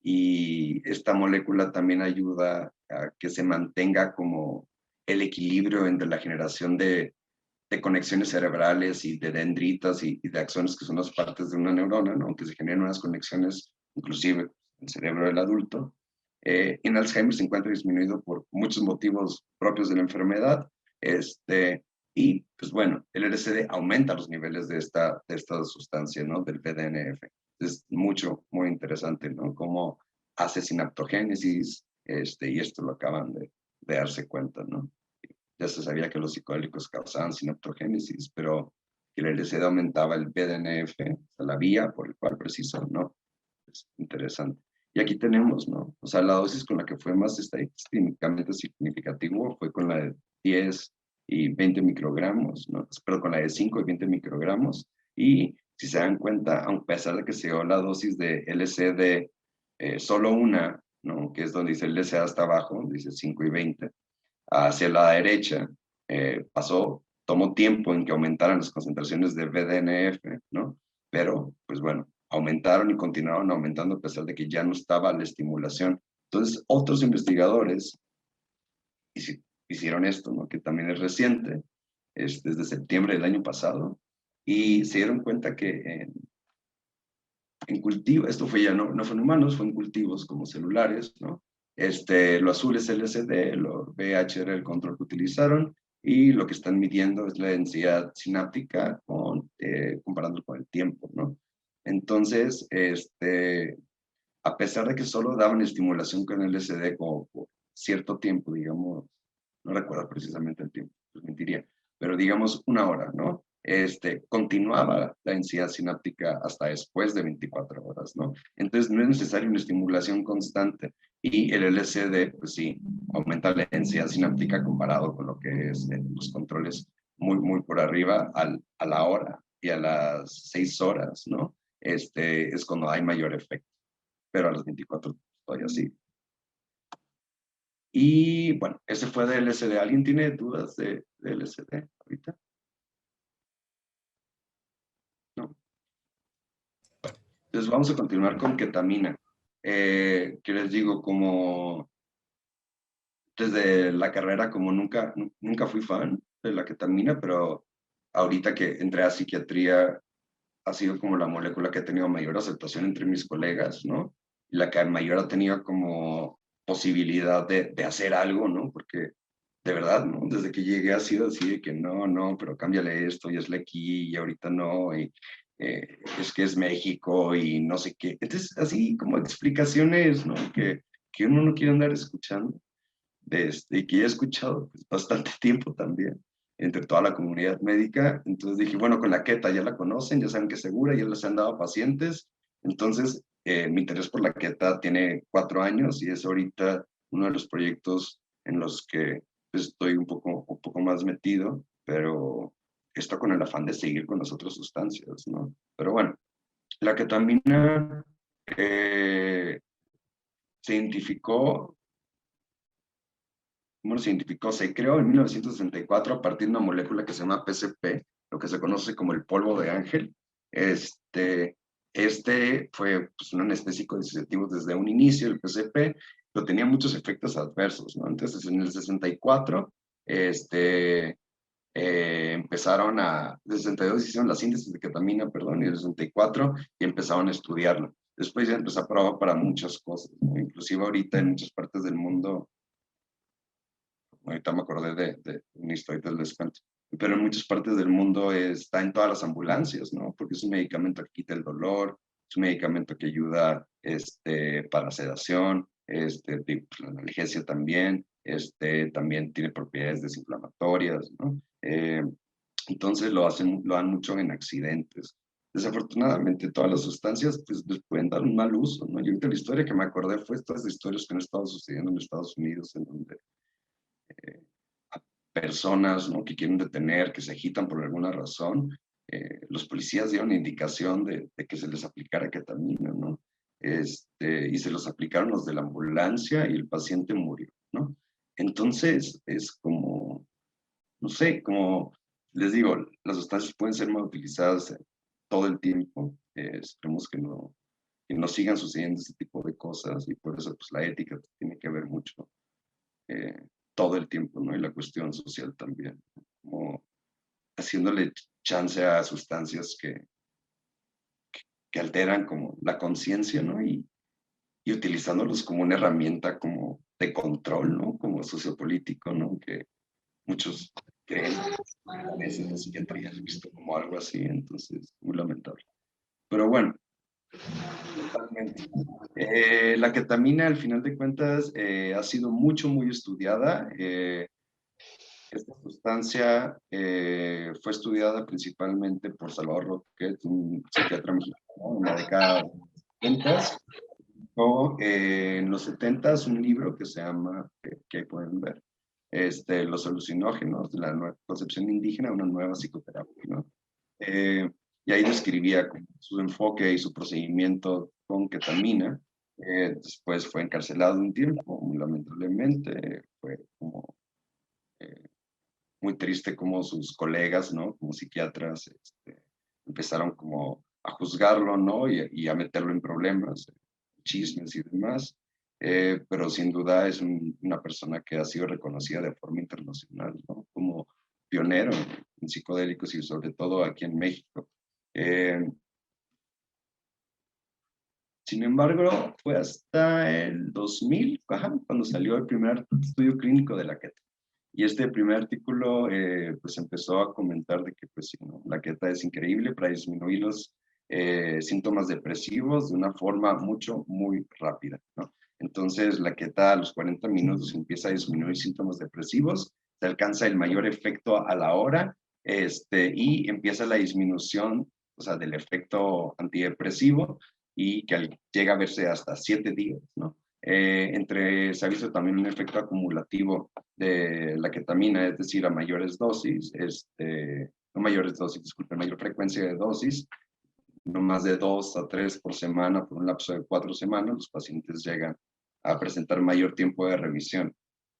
Y esta molécula también ayuda a que se mantenga como el equilibrio entre la generación de conexiones cerebrales y de dendritas y de axones, que son las partes de una neurona, ¿no? Que se generan unas conexiones, inclusive en el cerebro del adulto. En Alzheimer se encuentra disminuido por muchos motivos propios de la enfermedad. Y pues bueno, el LSD aumenta los niveles de esta sustancia, ¿no? Del BDNF. Es muy interesante, ¿no? Cómo hace sinaptogénesis, y esto lo acaban de darse cuenta, ¿no? Ya se sabía que los psicodélicos causaban sinaptogénesis, pero que el LSD aumentaba el BDNF, la vía por el cual precisa, ¿no? Es interesante. Y aquí tenemos, ¿no? O sea, la dosis con la que fue más estadísticamente significativo fue con la de 10 y 20 microgramos, ¿no? Pero con la de 5 y 20 microgramos. Y si se dan cuenta, a pesar de que se dio la dosis de LSD, solo una, ¿no? Que es donde dice LSD hasta abajo, dice 5 y 20, hacia la derecha, tomó tiempo en que aumentaran las concentraciones de BDNF, ¿no? Pero, pues bueno, aumentaron y continuaron aumentando a pesar de que ya no estaba la estimulación. Entonces, otros investigadores hicieron esto, ¿no? Que también es reciente, es desde septiembre del año pasado, y se dieron cuenta que en cultivo, esto fue ya no fue en humanos, fue en cultivos como celulares, ¿no? Lo azul es LSD, lo BH era el control que utilizaron, y lo que están midiendo es la densidad sináptica comparándolo con el tiempo, ¿no? Entonces, a pesar de que solo daban estimulación con LSD como por cierto tiempo, digamos, no recuerdo precisamente el tiempo, pues mentiría, pero digamos una hora, ¿no? Continuaba la densidad sináptica hasta después de 24 horas, ¿no? Entonces no es necesaria una estimulación constante, y el LSD, pues sí, aumenta la densidad sináptica comparado con lo que es los controles muy por arriba a la hora y a las 6 horas, ¿no? Es cuando hay mayor efecto, pero a las 24 todavía sí. Y bueno, ese fue de LSD. ¿Alguien tiene dudas de LSD ahorita? No. Entonces vamos a continuar con ketamina. Que les digo, como desde la carrera, como nunca fui fan de la ketamina, pero ahorita que entré a psiquiatría, ha sido como la molécula que ha tenido mayor aceptación entre mis colegas, ¿no? Y la que mayor ha tenido como posibilidad de hacer algo, ¿no? Porque de verdad, ¿no? Desde que llegué ha sido así de que no, pero cámbiale esto y hazle aquí y ahorita no, y es que es México y no sé qué. Entonces, así como explicaciones, ¿no? Que uno no quiere andar escuchando, y que ya he escuchado pues, bastante tiempo también entre toda la comunidad médica. Entonces dije, bueno, con la Keta ya la conocen, ya saben que es segura, ya les han dado pacientes. Entonces, mi interés por la Keta tiene 4 años y es ahorita uno de los proyectos en los que pues, estoy un poco más metido, pero esto con el afán de seguir con las otras sustancias, ¿no? Pero bueno, la ketamina se identificó, ¿cómo se identificó? Se creó en 1964 a partir de una molécula que se llama PCP, lo que se conoce como el polvo de ángel. Fue pues, un anestésico disociativo desde un inicio, el PCP, pero tenía muchos efectos adversos, ¿no? Entonces, en el 64, empezaron en el 62 hicieron la síntesis de ketamina, perdón, y en el 64 y empezaron a estudiarlo. Después ya empezó a probar para muchas cosas, ¿no? Inclusive ahorita en muchas partes del mundo, ahorita me acordé de una historia del descuento, pero en muchas partes del mundo está en todas las ambulancias, ¿no? Porque es un medicamento que quita el dolor, es un medicamento que ayuda para sedación, la analgesia también, también tiene propiedades desinflamatorias, ¿no? Entonces lo dan mucho en accidentes. Desafortunadamente, todas las sustancias pues, les pueden dar un mal uso, ¿no? Yo ahorita la historia que me acordé fue estas historias que han estado sucediendo en Estados Unidos, en donde a personas, ¿no? Que quieren detener, que se agitan por alguna razón, los policías dieron indicación de que se les aplicara ketamina, ¿no? Y se los aplicaron los de la ambulancia y el paciente murió, ¿no? Entonces, es como no sé, como les digo, las sustancias pueden ser mal utilizadas todo el tiempo. Esperemos que no sigan sucediendo este tipo de cosas y por eso pues la ética tiene que ver mucho eh, todo el tiempo, ¿no? Y la cuestión social también, como haciéndole chance a sustancias que alteran como la conciencia, ¿no? Y utilizándolos como una herramienta como de control, ¿no? Como sociopolítico, ¿no? Que muchos creen, a veces en la psiquiatría es visto como algo así, entonces, muy lamentable. Pero bueno, totalmente. La ketamina, al final de cuentas, ha sido muy estudiada. Esta sustancia fue estudiada principalmente por Salvador Roquet, un psiquiatra mexicano, en la década de los 70, o en los 70 un libro que se llama, que ahí pueden ver, Los alucinógenos, de la nueva concepción indígena, una nueva psicoterapia, ¿no? Eh, y ahí describía su enfoque y su procedimiento con ketamina. Después fue encarcelado un tiempo, muy lamentablemente, fue como muy triste como sus colegas, ¿no? Como psiquiatras, empezaron como a juzgarlo, ¿no? Y a meterlo en problemas, chismes y demás. Pero sin duda es una persona que ha sido reconocida de forma internacional, ¿no? Como pionero en psicodélicos y sobre todo aquí en México. Eh, Sin embargo, fue hasta el 2000, ajá, cuando salió el primer estudio clínico de la ketamina. Y este primer artículo pues empezó a comentar de que pues, sí, ¿no? La ketamina es increíble para disminuir los síntomas depresivos de una forma muy rápida, ¿no? Entonces la ketamina a los 40 minutos empieza a disminuir síntomas depresivos, se alcanza el mayor efecto a la hora y empieza la disminución, o sea, del efecto antidepresivo y que llega a verse hasta 7 días, ¿no? Se ha visto también un efecto acumulativo de la ketamina, es decir, a mayores dosis, no mayores dosis, disculpen, mayor frecuencia de dosis, no más de 2 a 3 por semana por un lapso de 4 semanas, los pacientes llegan a presentar mayor tiempo de revisión.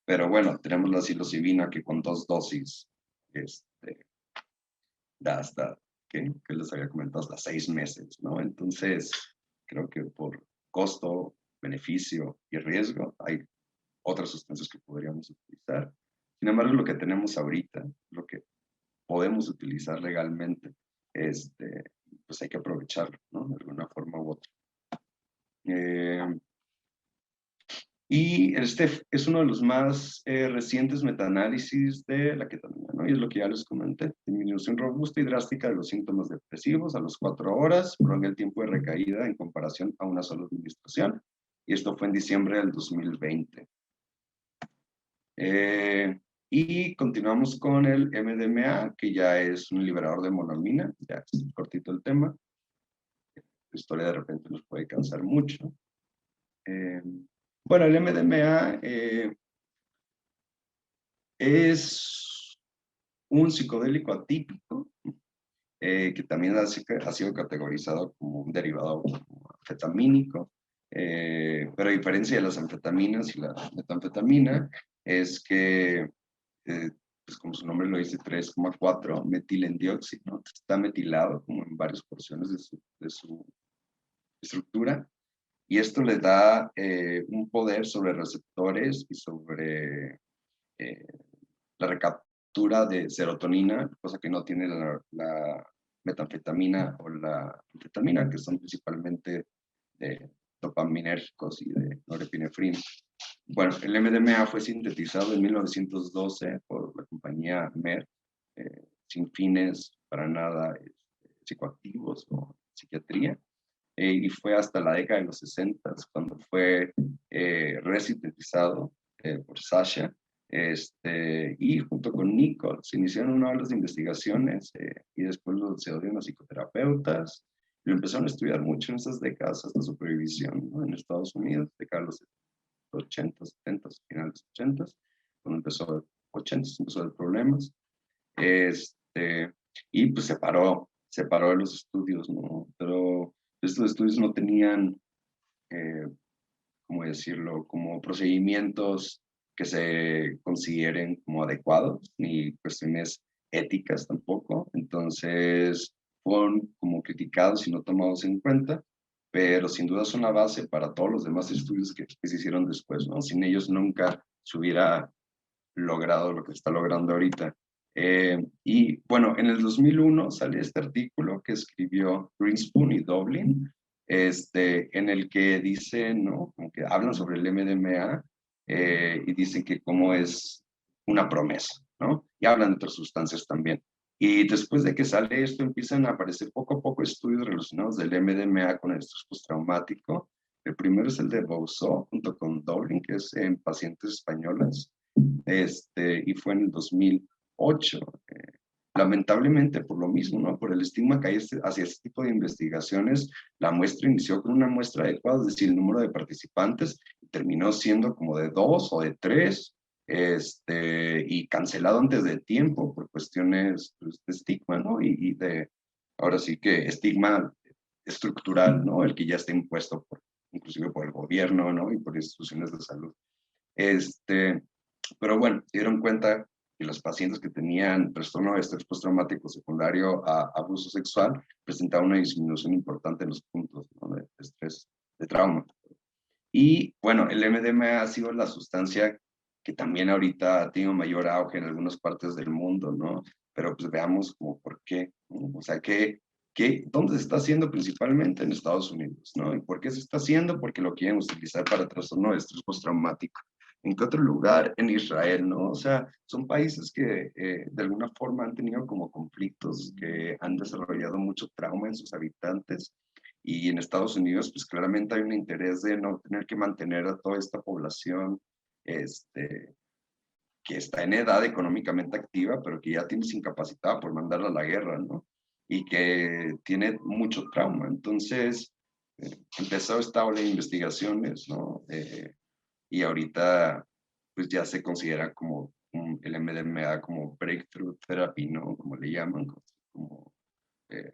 Pero bueno, tenemos la psilocibina que con 2 dosis da hasta, que les había comentado, hasta 6 meses, ¿no? Entonces, creo que por costo, beneficio y riesgo hay otras sustancias que podríamos utilizar. Sin embargo, lo que tenemos ahorita, lo que podemos utilizar legalmente, pues hay que aprovecharlo, ¿no? De alguna forma u otra. Y este es uno de los más recientes metaanálisis de la ketamina, ¿no? Y es lo que ya les comenté. Disminución robusta y drástica de los síntomas depresivos a las 4 horas, prolonga el tiempo de recaída en comparación a una sola administración. Y esto fue en diciembre del 2020. Y continuamos con el MDMA, que ya es un liberador de monoamina, ya es cortito el tema. La historia de repente nos puede cansar mucho. Bueno, el MDMA es un psicodélico atípico que también ha sido categorizado como un derivado anfetamínico, pero a diferencia de las anfetaminas y la metanfetamina, es que, pues como su nombre lo dice, 3,4 metilendióxido, ¿no? Está metilado como en varias porciones de su estructura, y esto le da un poder sobre receptores y sobre la recaptura de serotonina, cosa que no tiene la metanfetamina o la anfetamina, que son principalmente dopaminérgicos y de norepinefrina. Bueno, el MDMA fue sintetizado en 1912 por la compañía Merck, sin fines para nada psicoactivos o psiquiatría, y fue hasta la década de los 60 cuando fue resintetizado por Sasha, y junto con Nichols se iniciaron unas olas de investigaciones y después se dieron a psicoterapeutas. Lo empezaron a estudiar mucho en esas décadas hasta su prohibición, ¿no? En Estados Unidos, década de los 80, 70, finales 80, cuando empezó 80, empezó a haber problemas. Y pues se paró de los estudios, ¿no? Pero estos estudios no tenían, ¿cómo decirlo?, como procedimientos que se consideren como adecuados, ni cuestiones éticas tampoco. Entonces, fueron como criticados y no tomados en cuenta, pero sin duda son la base para todos los demás estudios que se hicieron después, ¿no? Sin ellos nunca se hubiera logrado lo que se está logrando ahorita. Y bueno, en el 2001 sale este artículo que escribió Greenspoon y Dublin, en el que dicen, ¿no? Como que hablan sobre el MDMA y dicen que como es una promesa, ¿no? Y hablan de otras sustancias también. Y después de que sale esto, empiezan a aparecer poco a poco estudios relacionados del MDMA con el estrés postraumático. El primero es el de Bousseau, junto con Dublin, que es en pacientes españolas, y fue en el 2008. Lamentablemente, por lo mismo, ¿no? Por el estigma que hay hacia este tipo de investigaciones, la muestra inició con una muestra adecuada, es decir, el número de participantes terminó siendo como de 2 o de 3, y cancelado antes de tiempo por cuestiones pues, de estigma, ¿no? Y de, ahora sí que estigma estructural, ¿no? El que ya está impuesto inclusive por el gobierno, ¿no? Y por instituciones de salud. Pero bueno, se dieron cuenta que los pacientes que tenían trastorno de estrés postraumático secundario a abuso sexual presentaban una disminución importante en los puntos, ¿no? de estrés, de trauma. Y bueno, el MDMA ha sido la sustancia que también ahorita ha tenido mayor auge en algunas partes del mundo, ¿no? Pero pues veamos como por qué, ¿no? O sea, ¿dónde se está haciendo principalmente? En Estados Unidos, ¿no? ¿Y por qué se está haciendo? Porque lo quieren utilizar para trastorno de estrés postraumático. ¿En qué otro lugar? En Israel, ¿no? O sea, son países que de alguna forma han tenido como conflictos, que han desarrollado mucho trauma en sus habitantes. Y en Estados Unidos, pues claramente hay un interés de no tener que mantener a toda esta población que está en edad económicamente activa, pero que ya tienes incapacitada por mandarla a la guerra, ¿no? Y que tiene mucho trauma. Entonces, empezó esta ola de investigaciones, ¿no? Y ahorita, pues ya se considera como el MDMA como breakthrough therapy, ¿no? Como le llaman, como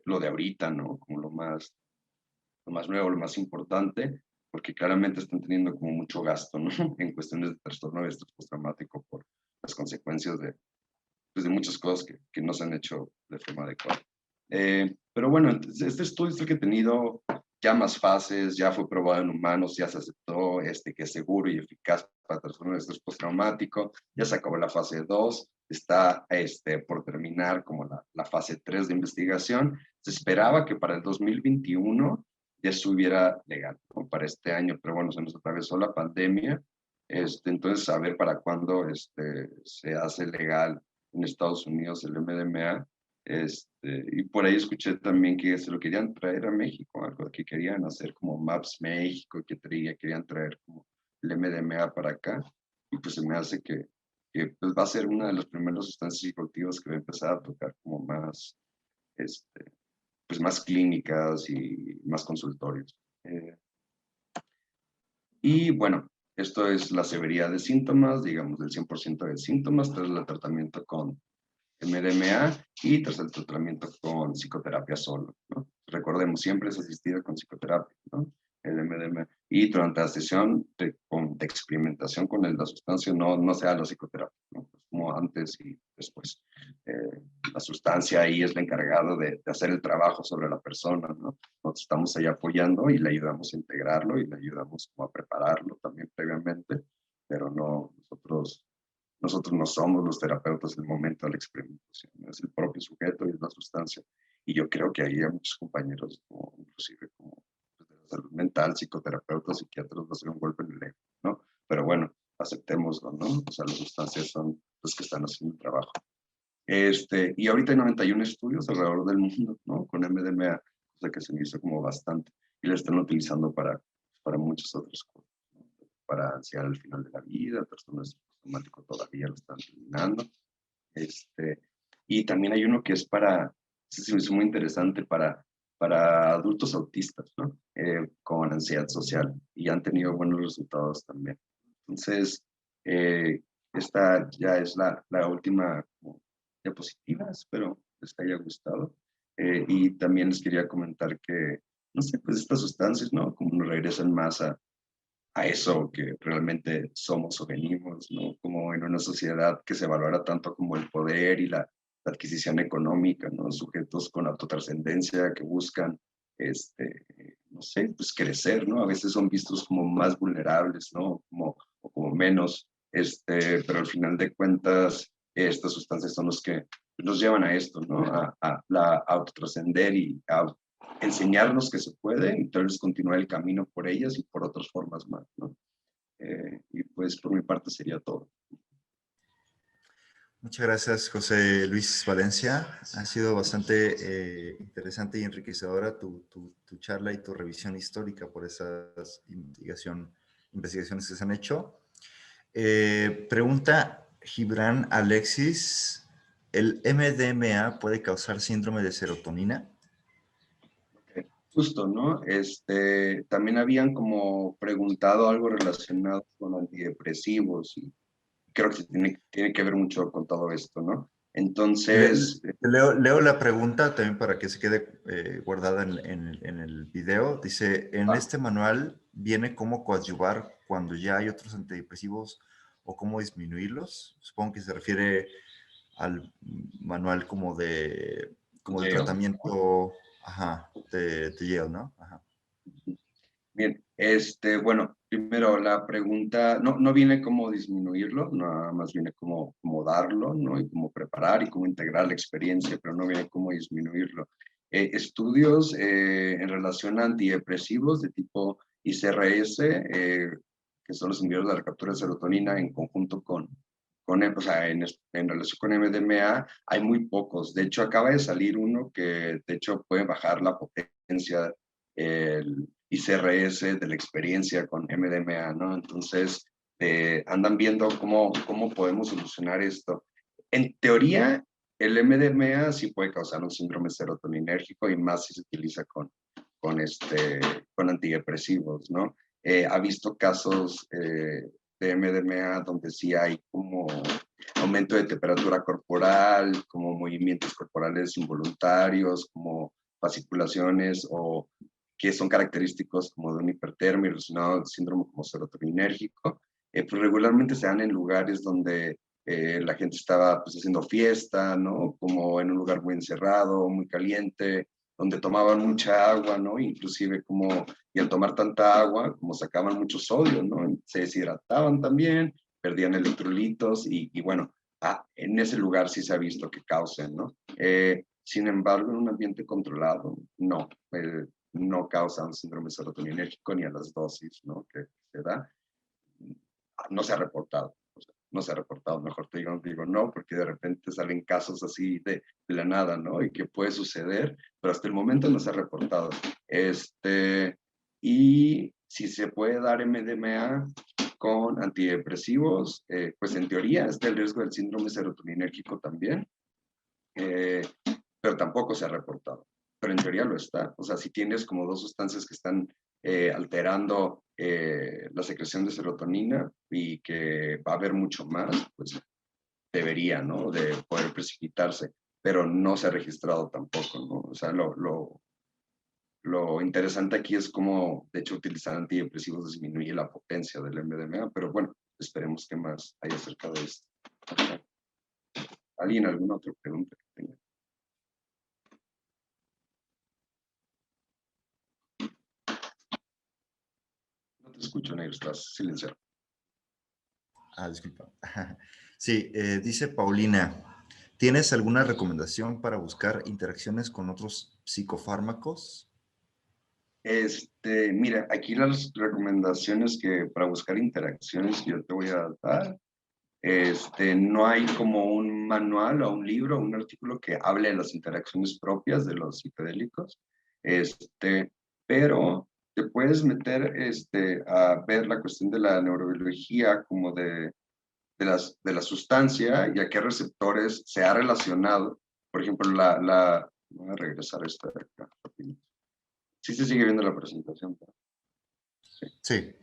lo de ahorita, ¿no? Como lo más nuevo, lo más importante, porque claramente están teniendo como mucho gasto, ¿no? En cuestiones de trastorno de estrés postraumático por las consecuencias pues, de muchas cosas que no se han hecho de forma adecuada. Pero bueno, este estudio es el que ha tenido ya más fases, ya fue probado en humanos, ya se aceptó que es seguro y eficaz para trastorno de estrés postraumático, ya se acabó la fase 2, está por terminar como la fase 3 de investigación. Se esperaba que para el 2021 ya estuviera legal, ¿no? Para este año, pero bueno, se nos atravesó la pandemia, entonces a ver para cuándo se hace legal en Estados Unidos el MDMA. Y por ahí escuché también que se lo querían traer a México, algo que querían hacer como Maps México, que querían traer como el MDMA para acá. Y pues se me hace que pues va a ser una de las primeras sustancias psicoactivas que va a empezar a tocar como más, pues más clínicas y más consultorios. Y bueno, esto es la severidad de síntomas, digamos, del 100% de síntomas tras el tratamiento con MDMA y tras el tratamiento con psicoterapia solo, ¿no? Recordemos, siempre es asistida con psicoterapia, ¿no? El MDMA. Y durante la sesión de experimentación con la sustancia no se da la psicoterapia, ¿no? Como antes y después. La sustancia ahí es la encargada de hacer el trabajo sobre la persona, ¿no? Nosotros estamos ahí apoyando y le ayudamos a integrarlo y le ayudamos como a prepararlo también previamente, pero no, nosotros no somos los terapeutas en el momento de la experimentación, es el propio sujeto y es la sustancia. Y yo creo que ahí hay muchos compañeros, como, inclusive como pues, de la salud mental, psicoterapeutas, psiquiatras, va a ser un golpe en el ego, ¿no? Pero bueno, aceptémoslo, ¿no? O sea, las sustancias son los que están haciendo el trabajo. Y ahorita hay 91 estudios alrededor del mundo, ¿no? Con MDMA, o sea que se me hizo como bastante. Y la están utilizando para muchas otras cosas, ¿no? Para ansiedad al final de la vida, trastornos postraumáticos todavía lo están terminando. Y también hay uno que es es muy interesante para adultos autistas, ¿no? Con ansiedad social y han tenido buenos resultados también. Entonces, esta ya es la última diapositiva, espero les haya gustado. Y también les quería comentar que, no sé, pues estas sustancias, ¿no? Como nos regresan más a eso que realmente somos o venimos, ¿no? Como en una sociedad que se valora tanto como el poder y la adquisición económica, ¿no? Sujetos con autotrascendencia que buscan, no sé, pues crecer, ¿no? A veces son vistos como más vulnerables, ¿no? O como menos, pero al final de cuentas, estas sustancias son los que nos llevan a esto, ¿no? A la autotrascender y a enseñarnos que se puede y tal vez continuar el camino por ellas y por otras formas más, ¿no? Y pues por mi parte sería todo. Muchas gracias, José Luis Valencia. Ha sido bastante interesante y enriquecedora tu charla y tu revisión histórica por esas investigaciones que se han hecho. Pregunta Gibran Alexis, ¿el MDMA puede causar síndrome de serotonina? Justo, ¿no? También habían como preguntado algo relacionado con antidepresivos y creo que tiene que ver mucho con todo esto, ¿no? Entonces... Leo la pregunta también para que se quede guardada en el video. Dice, en este manual viene cómo coadyuvar cuando ya hay otros antidepresivos o cómo disminuirlos. Supongo que se refiere al manual como de tratamiento, ajá, de Yale, ¿no? Ajá. Bien, bueno, primero la pregunta, no viene cómo disminuirlo, nada más viene cómo darlo, ¿no? Y cómo preparar y cómo integrar la experiencia, pero no viene cómo disminuirlo. Estudios en relación a antidepresivos de tipo ICRS, que son los inhibidores de la captura de serotonina en conjunto o sea, en relación con MDMA, hay muy pocos. De hecho, acaba de salir uno que, de hecho, puede bajar la potencia, el ICRS de la experiencia con MDMA, ¿no? Entonces, andan viendo cómo podemos solucionar esto. En teoría, el MDMA sí puede causar un síndrome serotoninérgico y más si se utiliza con antidepresivos, ¿no? Ha visto casos de MDMA donde sí hay como aumento de temperatura corporal, como movimientos corporales involuntarios, como fasciculaciones o que son característicos como de un hipertermia relacionado al síndrome como serotoninérgico, pues regularmente se dan en lugares donde la gente estaba pues haciendo fiesta, ¿no? Como en un lugar muy encerrado, muy caliente, donde tomaban mucha agua, ¿no? Inclusive y al tomar tanta agua, como sacaban mucho sodio, ¿no? Se deshidrataban también, perdían electrolitos y bueno, en ese lugar sí se ha visto que causen, ¿no? Sin embargo, en un ambiente controlado, no, no causan síndrome serotoninérgico ni a las dosis, ¿no? Que se da, no se ha reportado. No se ha reportado, mejor te digo no, porque de repente salen casos así de la nada, ¿no? Y que puede suceder, pero hasta el momento no se ha reportado. Y si se puede dar MDMA con antidepresivos, pues en teoría está el riesgo del síndrome serotoninérgico también, pero tampoco se ha reportado. Pero en teoría lo está. O sea, si tienes como dos sustancias que están alterando la secreción de serotonina y que va a haber mucho más, pues debería, ¿no? De poder precipitarse, pero no se ha registrado tampoco, ¿no? O sea, lo interesante aquí es cómo, de hecho, utilizar antidepresivos disminuye la potencia del MDMA, pero bueno, esperemos que más hay acerca de esto. ¿Alguien alguna otra pregunta que tenga? No te escucho, Negro, estás silenciado. Disculpa. Sí, dice Paulina, ¿tienes alguna recomendación para buscar interacciones con otros psicofármacos? Mira, aquí las recomendaciones que para buscar interacciones que yo te voy a dar, no hay como un manual o un libro o un artículo que hable de las interacciones propias de los psicodélicos, pero te puedes meter a ver la cuestión de la neurobiología como de la sustancia y a qué receptores se ha relacionado. Por ejemplo, voy a regresar a esta de acá. Sí se sigue viendo la presentación. Sí. Sí.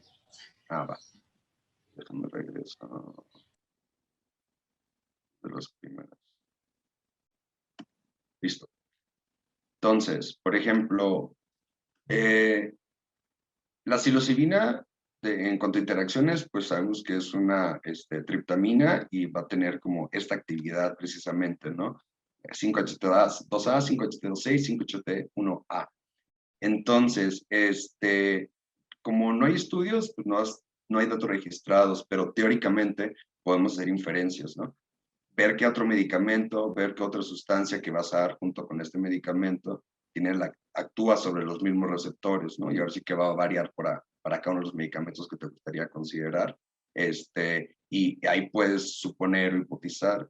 Va. Déjame regresar de las primeras. Listo. Entonces, por ejemplo, la psilocibina en cuanto a interacciones, pues sabemos que es una triptamina y va a tener como esta actividad precisamente, ¿no? 5-HT2A, 5-HT2C, 5-HT1A. Entonces, como no hay estudios, pues no hay datos registrados, pero teóricamente podemos hacer inferencias, ¿no? Ver qué otro medicamento, ver qué otra sustancia que vas a dar junto con este medicamento actúa sobre los mismos receptores, ¿no? Y ahora sí que va a variar para cada uno de los medicamentos que te gustaría considerar. Y ahí puedes suponer o hipotizar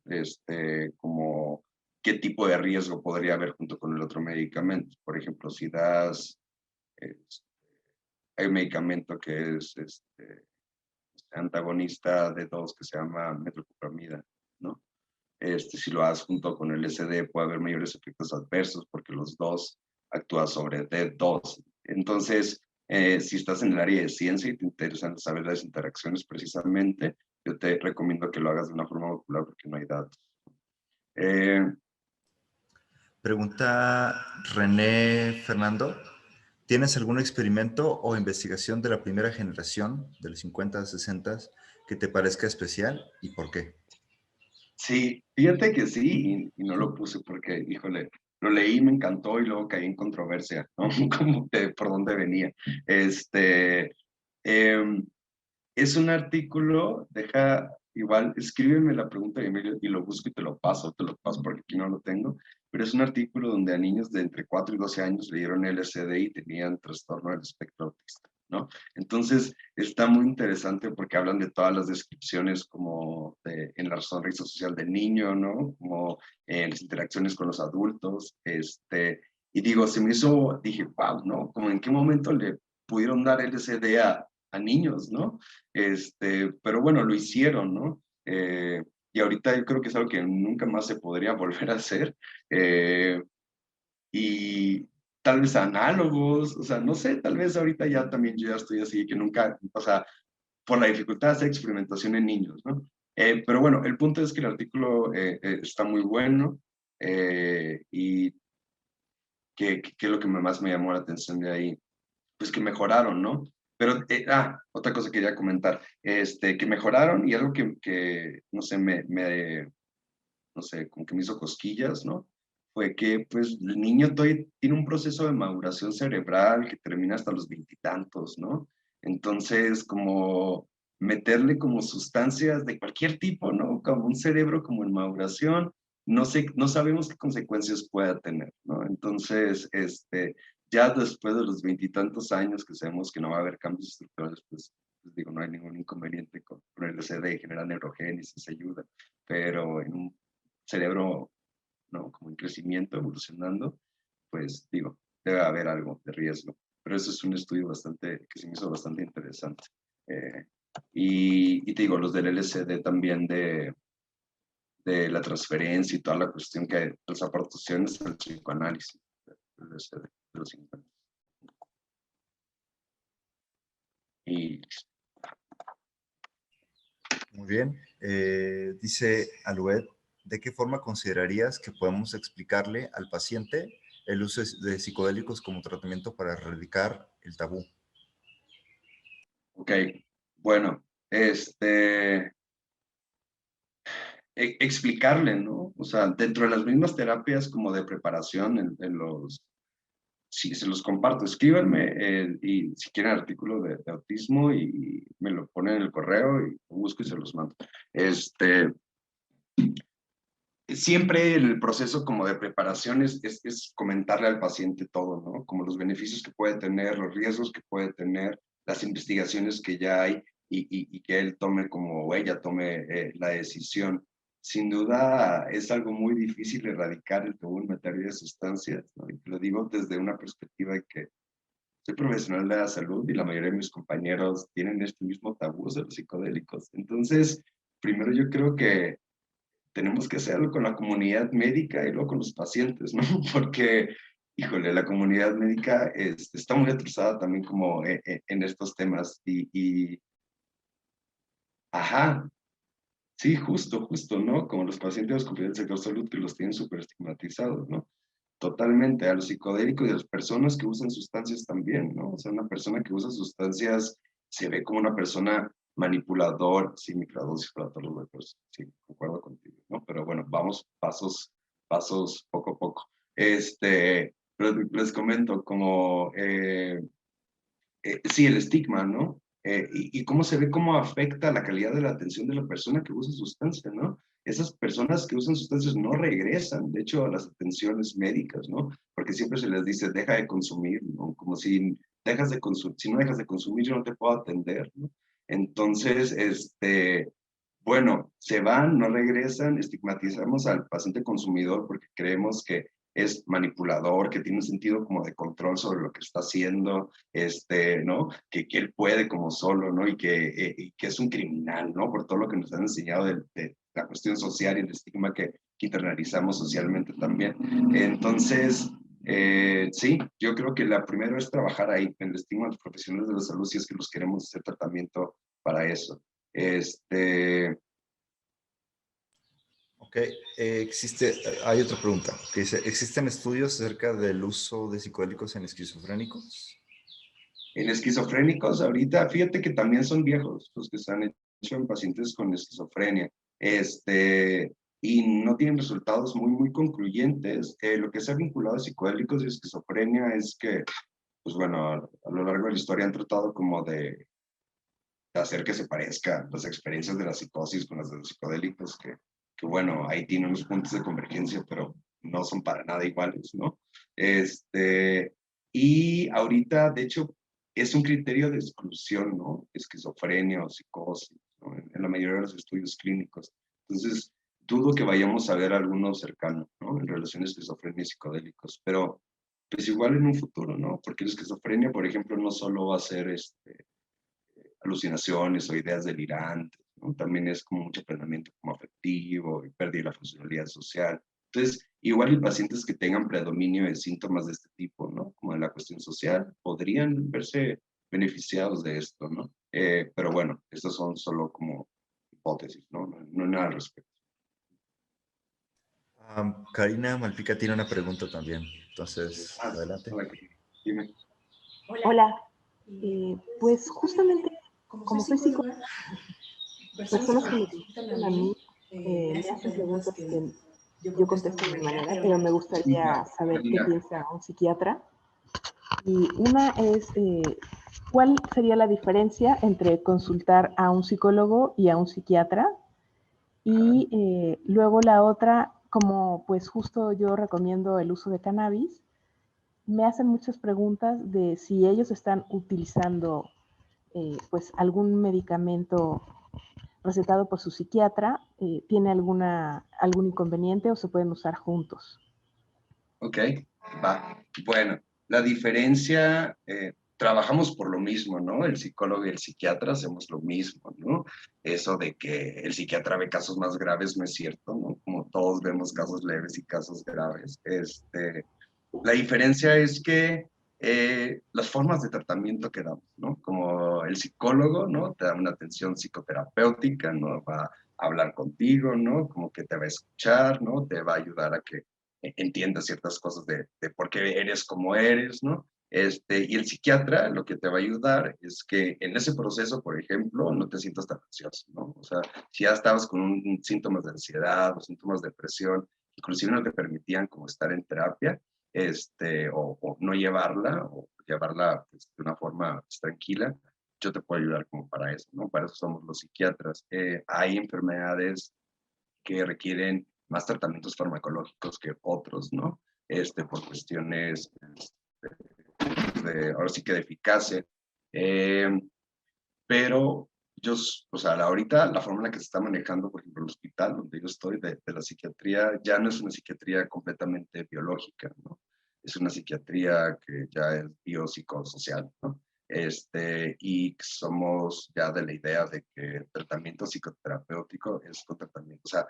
como qué tipo de riesgo podría haber junto con el otro medicamento. Por ejemplo, si das, hay un medicamento que es antagonista de dos que se llama metoclopramida, ¿no? Si lo haces junto con el SD puede haber mayores efectos adversos porque los dos actúan sobre D2. Entonces, si estás en el área de ciencia y te interesan saber las interacciones precisamente, yo te recomiendo que lo hagas de una forma molecular porque no hay datos. Pregunta René Fernando. ¿Tienes algún experimento o investigación de la primera generación, del 50, 60, que te parezca especial y por qué? Sí, fíjate que sí, y no lo puse porque, híjole, lo leí, me encantó y luego caí en controversia, ¿no? Como de por dónde venía. Es un artículo, igual, escríbeme la pregunta, Emilio, y lo busco y te lo paso porque aquí no lo tengo, pero es un artículo donde a niños de entre 4 y 12 años le dieron LSD y tenían trastorno del espectro autista, ¿no? Entonces, está muy interesante porque hablan de todas las descripciones como en la sonrisa social del niño, ¿no? Como en las interacciones con los adultos, y digo, dije, wow, ¿no? Como en qué momento le pudieron dar LSD a niños, ¿no? Pero bueno, lo hicieron, ¿no? Y ahorita yo creo que es algo que nunca más se podría volver a hacer. Y tal vez análogos, o sea, no sé, tal vez ahorita ya también yo ya estoy así, que nunca, o sea, por la dificultad de hacer experimentación en niños, ¿no? Pero bueno, el punto es que el artículo está muy bueno y que es lo que más me llamó la atención de ahí, pues que mejoraron, ¿no? Pero, otra cosa que quería comentar, que mejoraron y algo que no sé, no sé, como que me hizo cosquillas, ¿no? Fue que, pues, el niño todavía tiene un proceso de maduración cerebral que termina hasta los 20 y tantos, ¿no? Entonces, como meterle como sustancias de cualquier tipo, ¿no? Como un cerebro como en maduración, no sabemos qué consecuencias pueda tener, ¿no? Entonces, ya después de los 20 y tantos años que sabemos que no va a haber cambios estructurales, pues digo, no hay ningún inconveniente con el LSD, genera neurogénesis, ayuda, pero en un cerebro, ¿no? Como en crecimiento, evolucionando, pues digo, debe haber algo de riesgo. Pero eso es un estudio que se me hizo bastante interesante. Y te digo, los del LSD también de la transferencia y toda la cuestión que las aportaciones del psicoanálisis del LSD de los 50. Y Muy bien. Dice Aluet, ¿de qué forma considerarías que podemos explicarle al paciente el uso de psicodélicos como tratamiento para erradicar el tabú? ok, bueno, explicarle, ¿no? O sea, dentro de las mismas terapias como de preparación si se los comparto, escríbanme y si quieren artículo de autismo y me lo ponen en el correo y busco y se los mando. Siempre el proceso como de preparación es comentarle al paciente todo, ¿no? Como los beneficios que puede tener, los riesgos que puede tener, las investigaciones que ya hay y que él tome como, o ella tome la decisión. Sin duda es algo muy difícil erradicar el tabú en materia de sustancias, ¿no? Y te lo digo desde una perspectiva de que soy profesional de la salud y la mayoría de mis compañeros tienen este mismo tabú de los psicodélicos. Entonces, primero yo creo que tenemos que hacerlo con la comunidad médica y luego con los pacientes, ¿no? Porque, híjole, la comunidad médica está muy atrasada también como en estos temas ajá, sí, justo, ¿no? Como los pacientes de los compañeros del sector salud que los tienen súper estigmatizados, ¿no? Totalmente, a los psicodélicos y a las personas que usan sustancias también, ¿no? O sea, una persona que usa sustancias se ve como una persona manipulador, sí, microdosis para todos los doctores, sí, concuerdo contigo, ¿no? Pero bueno, vamos pasos poco a poco. Les comento como, sí, el estigma, ¿no? Y cómo se ve cómo afecta la calidad de la atención de la persona que usa sustancia, ¿no? Esas personas que usan sustancias no regresan, de hecho, a las atenciones médicas, ¿no? Porque siempre se les dice, deja de consumir, ¿no? Como si dejas de consumir, si no dejas de consumir, yo no te puedo atender, ¿no? Entonces, bueno, se van, no regresan, estigmatizamos al paciente consumidor porque creemos que es manipulador, que tiene un sentido como de control sobre lo que está haciendo, ¿no? Que él puede como solo, ¿no? Y que es un criminal, ¿no? Por todo lo que nos han enseñado de la cuestión social y el estigma que internalizamos socialmente también. Entonces, sí, yo creo que la primera es trabajar ahí, en el estigma de los profesionales de la salud, si es que los queremos hacer tratamiento para eso. Ok, hay otra pregunta que dice, ¿existen estudios acerca del uso de psicodélicos en esquizofrénicos? En esquizofrénicos, ahorita, fíjate que también son viejos los que se han hecho en pacientes con esquizofrenia, y no tienen resultados muy concluyentes. Lo que se ha vinculado a psicodélicos y esquizofrenia es que, pues bueno, a lo largo de la historia han tratado como de hacer que se parezca las experiencias de la psicosis con las de los psicodélicos, que bueno, ahí tienen unos puntos de convergencia, pero no son para nada iguales, ¿no? Y ahorita, de hecho, es un criterio de exclusión, ¿no? Esquizofrenia o psicosis, ¿no? En la mayoría de los estudios clínicos. Entonces, dudo que vayamos a ver alguno cercano, ¿no? En relación a esquizofrenia y psicodélicos, pero pues igual en un futuro, ¿no? Porque la esquizofrenia, por ejemplo, no solo va a ser alucinaciones o ideas delirantes, ¿no? También es como mucho planeamiento como afectivo y pérdida de la funcionalidad social. Entonces, igual y pacientes que tengan predominio de síntomas de este tipo, ¿no? Como de la cuestión social, podrían verse beneficiados de esto, ¿no? Pero bueno, estos son solo como hipótesis, ¿no? No hay nada al respecto. Karina Malpica tiene una pregunta también, entonces, adelante. Hola, dime. Hola, pues justamente como soy psicóloga, personas que me visitan a mí me hacen preguntas que yo contesto de mi manera, pero me Sí, gustaría saber qué Karina. piensa un psiquiatra. Y una es, ¿cuál sería la diferencia entre consultar a un psicólogo y a un psiquiatra? Y luego la otra, como pues justo yo recomiendo el uso de cannabis, me hacen muchas preguntas de si ellos están utilizando pues algún medicamento recetado por su psiquiatra, tiene algún inconveniente o se pueden usar juntos. Ok, va. Bueno, la diferencia, trabajamos por lo mismo, ¿no? El psicólogo y el psiquiatra hacemos lo mismo, ¿no? Eso de que el psiquiatra ve casos más graves no es cierto, ¿no? Como todos vemos casos leves y casos graves. La diferencia es que las formas de tratamiento que damos, ¿no? Como el psicólogo, ¿no? Te da una atención psicoterapéutica, ¿no? Va a hablar contigo, ¿no? Como que te va a escuchar, ¿no? Te va a ayudar a que entiendas ciertas cosas de por qué eres como eres, ¿no? Y el psiquiatra lo que te va a ayudar es que en ese proceso, por ejemplo, no te sientas tan ansioso, ¿no? O sea, si ya estabas con síntomas de ansiedad o síntomas de depresión, inclusive no te permitían como estar en terapia, o no llevarla, o llevarla pues, de una forma pues, tranquila, yo te puedo ayudar como para eso, ¿no? Para eso somos los psiquiatras. Hay enfermedades que requieren más tratamientos farmacológicos que otros, ¿no? Por cuestiones, ahora sí que de eficacia. Pero yo, o sea, ahorita la forma en la que se está manejando, por ejemplo, el hospital donde yo estoy, de la psiquiatría, ya no es una psiquiatría completamente biológica, ¿no? Es una psiquiatría que ya es biopsicosocial, ¿no? Y somos ya de la idea de que el tratamiento psicoterapéutico es un tratamiento, o sea,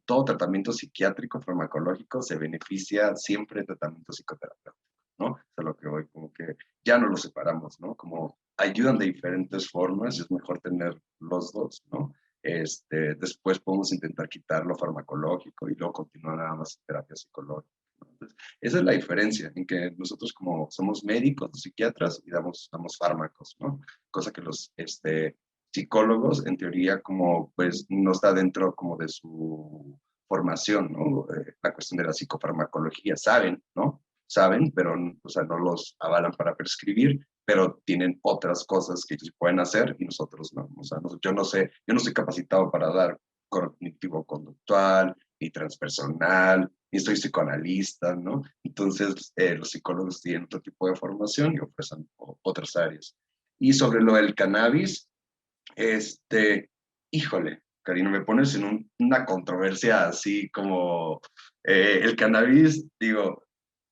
todo tratamiento psiquiátrico farmacológico se beneficia siempre de tratamiento psicoterapéutico, ¿no? Es lo que voy, como que ya no lo separamos, ¿no? Como ayudan de diferentes formas, es mejor tener los dos, ¿no? Después podemos intentar quitar lo farmacológico y luego continuar nada más en terapia psicológica, ¿no? Entonces, Esa es la diferencia, en que nosotros como somos médicos, psiquiatras, y damos fármacos, ¿no? Cosa que los psicólogos, en teoría, como pues no está dentro como de su formación, ¿no? La cuestión de la psicofarmacología, saben, ¿no? Saben, pero o sea, no los avalan para prescribir, pero tienen otras cosas que ellos pueden hacer y nosotros no. O sea, yo no sé, yo no soy capacitado para dar cognitivo-conductual, ni transpersonal, ni soy psicoanalista, ¿no? Entonces, los psicólogos tienen otro tipo de formación y ofrecen otras áreas. Y sobre lo del cannabis, híjole, Karina, me pones en una controversia así como el cannabis, digo,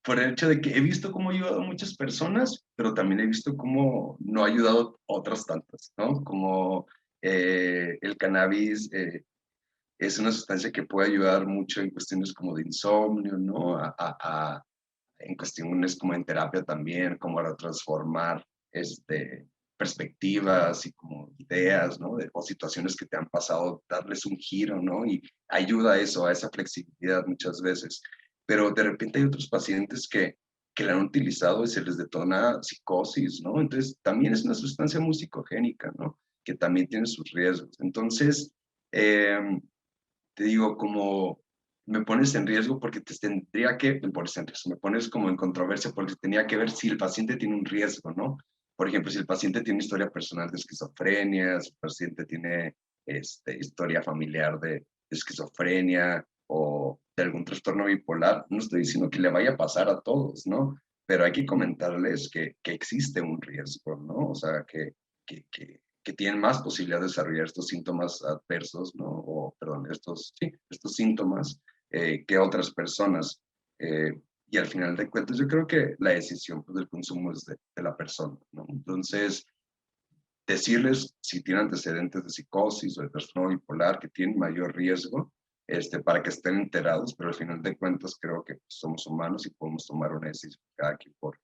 por el hecho de que he visto cómo ha ayudado a muchas personas, pero también he visto cómo no ha ayudado a otras tantas, ¿no? Como el cannabis es una sustancia que puede ayudar mucho en cuestiones como de insomnio, ¿no? En cuestiones como en terapia también, como para transformar perspectivas y como ideas, ¿no? O situaciones que te han pasado, darles un giro, ¿no? Y ayuda a eso, a esa flexibilidad muchas veces. Pero de repente hay otros pacientes que la han utilizado y se les detona psicosis, ¿no? Entonces también es una sustancia muy psicogénica, ¿no? Que también tiene sus riesgos. Entonces, te digo, como me pones en riesgo porque te tendría que, me pones en riesgo, me pones como en controversia porque tenía que ver si el paciente tiene un riesgo, ¿no? Por ejemplo, si el paciente tiene historia personal de esquizofrenia, si el paciente tiene historia familiar de esquizofrenia o de algún trastorno bipolar, no estoy diciendo que le vaya a pasar a todos, ¿no? Pero hay que comentarles que existe un riesgo, ¿no? O sea, que tienen más posibilidad de desarrollar estos síntomas adversos, ¿no? O, perdón, estos síntomas que otras personas. Y al final de cuentas, yo creo que la decisión pues, del consumo es de la persona, ¿no? Entonces, decirles si tienen antecedentes de psicosis o de trastorno bipolar, que tienen mayor riesgo, para que estén enterados, pero al final de cuentas creo que somos humanos y podemos tomar una decisión cada quien por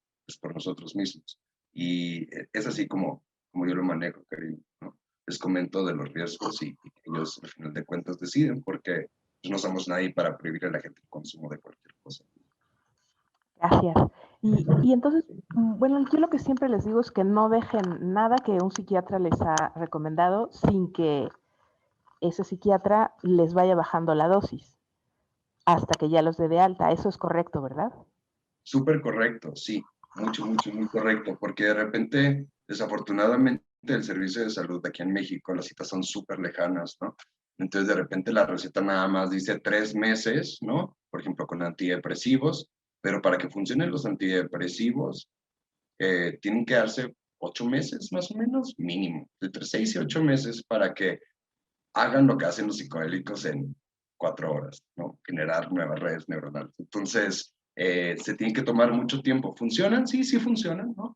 nosotros mismos. Y es así como yo lo manejo, cariño, ¿no? Les comento de los riesgos y ellos al final de cuentas deciden, porque pues, no somos nadie para prohibir a la gente el consumo de cualquier cosa. Gracias. Y entonces, bueno, yo lo que siempre les digo es que no dejen nada que un psiquiatra les ha recomendado sin que ese psiquiatra les vaya bajando la dosis hasta que ya los dé de alta. Eso es correcto, ¿verdad? Súper correcto, sí, muy correcto, porque de repente, desafortunadamente, el servicio de salud aquí en México, las citas son súper lejanas, ¿no? Entonces, de repente la receta nada más dice 3 meses, ¿no? Por ejemplo, con antidepresivos, pero para que funcionen los antidepresivos, tienen que darse 8 meses más o menos, mínimo, entre 6 y 8 meses para que hagan lo que hacen los psicodélicos en 4 horas, ¿no? Generar nuevas redes neuronales. Entonces, se tiene que tomar mucho tiempo. ¿Funcionan? Sí, sí funcionan, ¿no?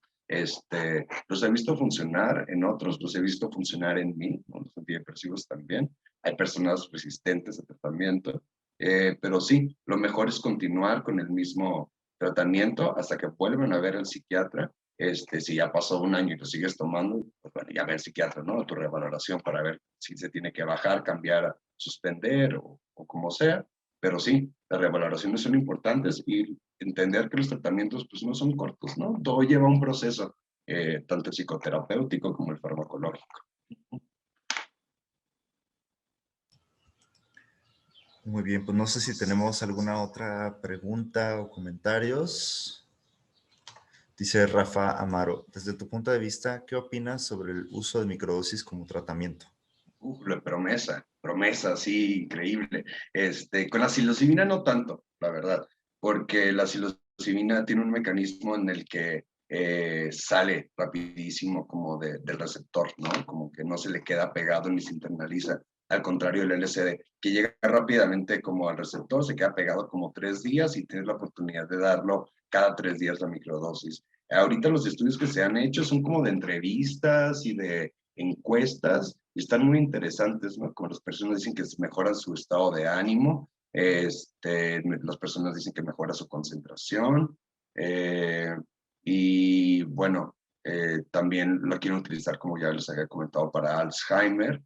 Los he visto funcionar en otros, los he visto funcionar en mí, ¿no? Los antidepresivos también. Hay personas resistentes a tratamiento, pero sí, lo mejor es continuar con el mismo tratamiento hasta que vuelvan a ver al psiquiatra. Si ya pasó un año y lo sigues tomando, pues bueno, ya ve al psiquiatra, ¿no? Tu revaloración para ver si se tiene que bajar, cambiar, suspender o como sea. Pero sí, las revaloraciones son importantes y entender que los tratamientos pues no son cortos, ¿no? Todo lleva un proceso, tanto el psicoterapéutico como el farmacológico. Muy bien, pues no sé si tenemos alguna otra pregunta o comentarios. Dice Rafa Amaro, desde tu punto de vista, ¿qué opinas sobre el uso de microdosis como tratamiento? La promesa, sí, increíble. Con la psilocibina no tanto, la verdad, porque la psilocibina tiene un mecanismo en el que sale rapidísimo como del receptor, ¿no? Como que no se le queda pegado ni se internaliza, al contrario del LSD, que llega rápidamente como al receptor, se queda pegado como 3 días y tienes la oportunidad de darlo cada 3 días la microdosis. Ahorita los estudios que se han hecho son como de entrevistas y de encuestas y están muy interesantes, ¿no? Como las personas dicen que mejoran su estado de ánimo, las personas dicen que mejora su concentración, y bueno, también lo quieren utilizar, como ya les había comentado, para Alzheimer,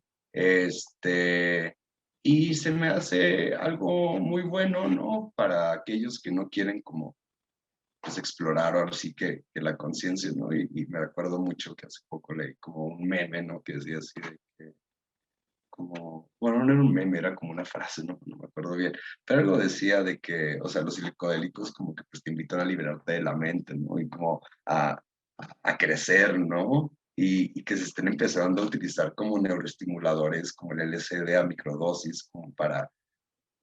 Y se me hace algo muy bueno, ¿no? Para aquellos que no quieren como pues, explorar ahora sí que la conciencia, ¿no? Y me acuerdo mucho que hace poco leí como un meme, ¿no? Que decía así de que como, bueno, no era un meme, era como una frase, no me acuerdo bien, pero algo decía de que, o sea, los psicodélicos como que pues te invitan a liberarte de la mente, ¿no? Y como a crecer, ¿no? Y que se estén empezando a utilizar como neuroestimuladores, como el LSD a microdosis, como para,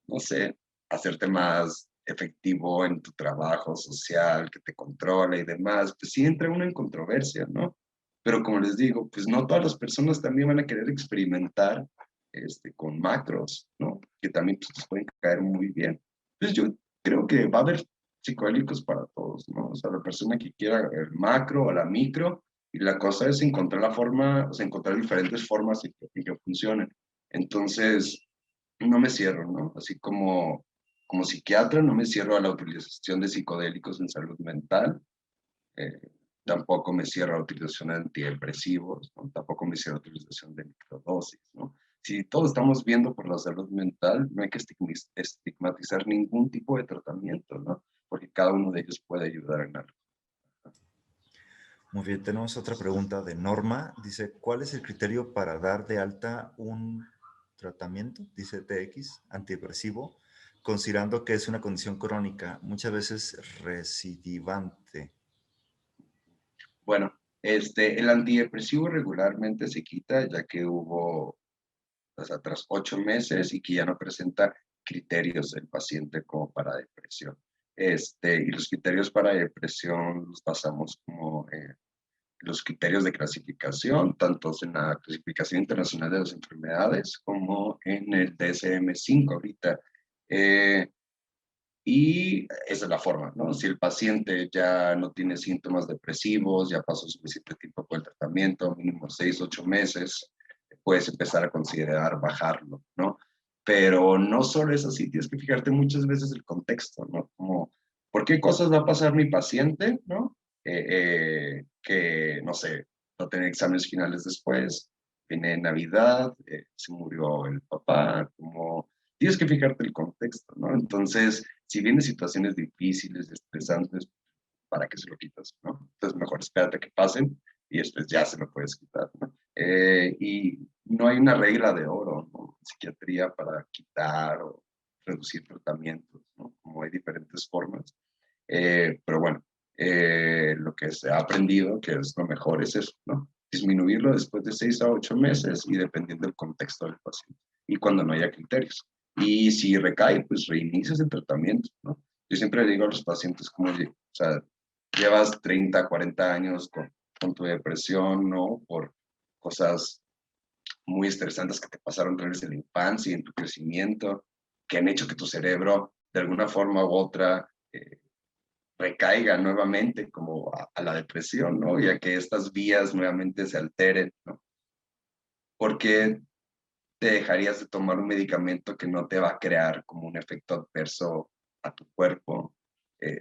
no sé, hacerte más efectivo en tu trabajo social, que te controla y demás, pues sí entra uno en controversia, ¿no? Pero como les digo, pues no todas las personas también van a querer experimentar con macros, ¿no? Que también pues, les pueden caer muy bien. Entonces yo creo que va a haber psicodélicos para todos, ¿no? O sea, la persona que quiera el macro o la micro, y la cosa es encontrar la forma, o sea, encontrar diferentes formas y que funcionen. Entonces, no me cierro, ¿no? Así como psiquiatra no me cierro a la utilización de psicodélicos en salud mental, eh, tampoco me cierro a la utilización de antidepresivos, ¿no? Tampoco me cierro a la utilización de microdosis, ¿no? Si todos estamos viendo por la salud mental, no hay que estigmatizar ningún tipo de tratamiento, ¿no? Porque cada uno de ellos puede ayudar en algo. Muy bien, tenemos otra pregunta de Norma. Dice, ¿cuál es el criterio para dar de alta un tratamiento, dice TX, antidepresivo, considerando que es una condición crónica, muchas veces recidivante? Bueno, el antidepresivo regularmente se quita ya que hubo, o sea, tras 8 meses y que ya no presenta criterios el paciente como para depresión. Y los criterios para depresión los basamos como los criterios de clasificación, tanto en la clasificación internacional de las enfermedades como en el DSM-5 ahorita. Eh, y esa es la forma, ¿no? Si el paciente ya no tiene síntomas depresivos, ya pasó suficiente tiempo con el tratamiento, mínimo 6, 8 meses, puedes empezar a considerar bajarlo, ¿no? Pero no solo es así, tienes que fijarte muchas veces el contexto, ¿no? Como, ¿por qué cosas va a pasar mi paciente, ¿no? Que, no sé, no tener exámenes finales después, viene Navidad, se murió el papá, como tienes que fijarte el contexto, ¿no? Entonces, si vienen situaciones difíciles, estresantes, ¿para qué se lo quitas, no? Entonces, mejor espérate que pasen y después ya se lo puedes quitar, ¿no? Y no hay una regla de oro, ¿no? En psiquiatría para quitar o reducir tratamientos, ¿no? Como hay diferentes formas. Pero bueno, lo que se ha aprendido, que es lo mejor, es eso, ¿no? Disminuirlo después de 6 a 8 meses y dependiendo del contexto del paciente y cuando no haya criterios. Y si recae, pues reinicias el tratamiento, ¿no? Yo siempre le digo a los pacientes como, o sea, llevas 30, 40 años con tu depresión, ¿no? Por cosas muy estresantes que te pasaron tal vez en la infancia y en tu crecimiento, que han hecho que tu cerebro, de alguna forma u otra, recaiga nuevamente como a la depresión, ¿no? Y a que estas vías nuevamente se alteren, ¿no? Porque te dejarías de tomar un medicamento que no te va a crear como un efecto adverso a tu cuerpo,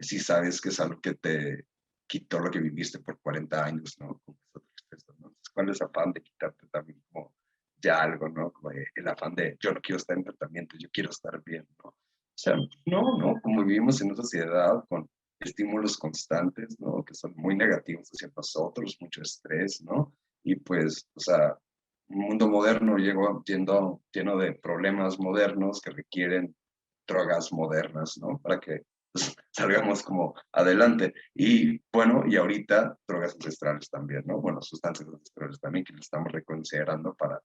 si sabes que es algo que te quitó lo que viviste por 40 años, ¿no? Como tristeza, ¿no? Entonces, ¿cuál es el afán de quitarte también como ya algo, ¿no? Como el afán de yo no quiero estar en tratamiento, yo quiero estar bien, ¿no? O sea, no, como vivimos en una sociedad con estímulos constantes, ¿no? Que son muy negativos hacia nosotros, mucho estrés, ¿no? Y pues, o sea, un mundo moderno lleno de problemas modernos que requieren drogas modernas, ¿no? Para que pues, salgamos como adelante. Y bueno, y ahorita drogas ancestrales también, ¿no? Bueno, sustancias ancestrales también que le estamos reconsiderando para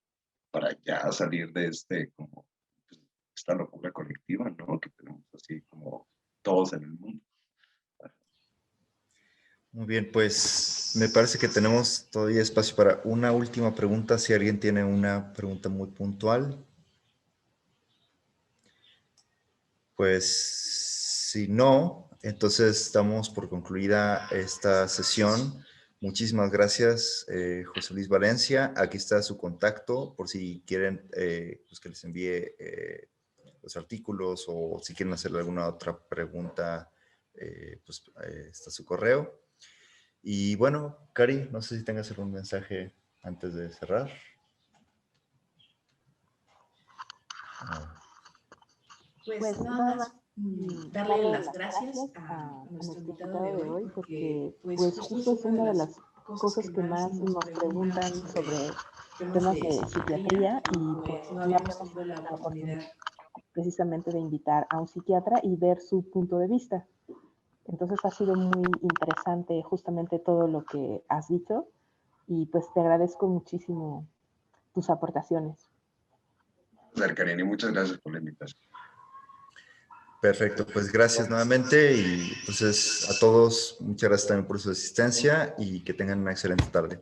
ya salir de como, pues, esta locura colectiva, ¿no? Que tenemos así como todos en el mundo. Muy bien, pues me parece que tenemos todavía espacio para una última pregunta, si alguien tiene una pregunta muy puntual. Pues si no, entonces damos por concluida esta sesión. Muchísimas gracias, José Luis Valencia. Aquí está su contacto por si quieren pues que les envíe los artículos o si quieren hacerle alguna otra pregunta, pues está su correo. Y bueno, Cari, no sé si tengas algún mensaje antes de cerrar. Pues nada más darle las gracias a nuestro invitado de hoy, porque pues justo es una de las cosas que más nos preguntan sobre temas de psiquiatría y pues no habíamos tenido la oportunidad precisamente de invitar a un psiquiatra y ver su punto de vista. Entonces ha sido muy interesante justamente todo lo que has dicho y pues te agradezco muchísimo tus aportaciones. Karine, muchas gracias por la invitación. Perfecto, pues gracias nuevamente y entonces a todos muchas gracias también por su asistencia y que tengan una excelente tarde.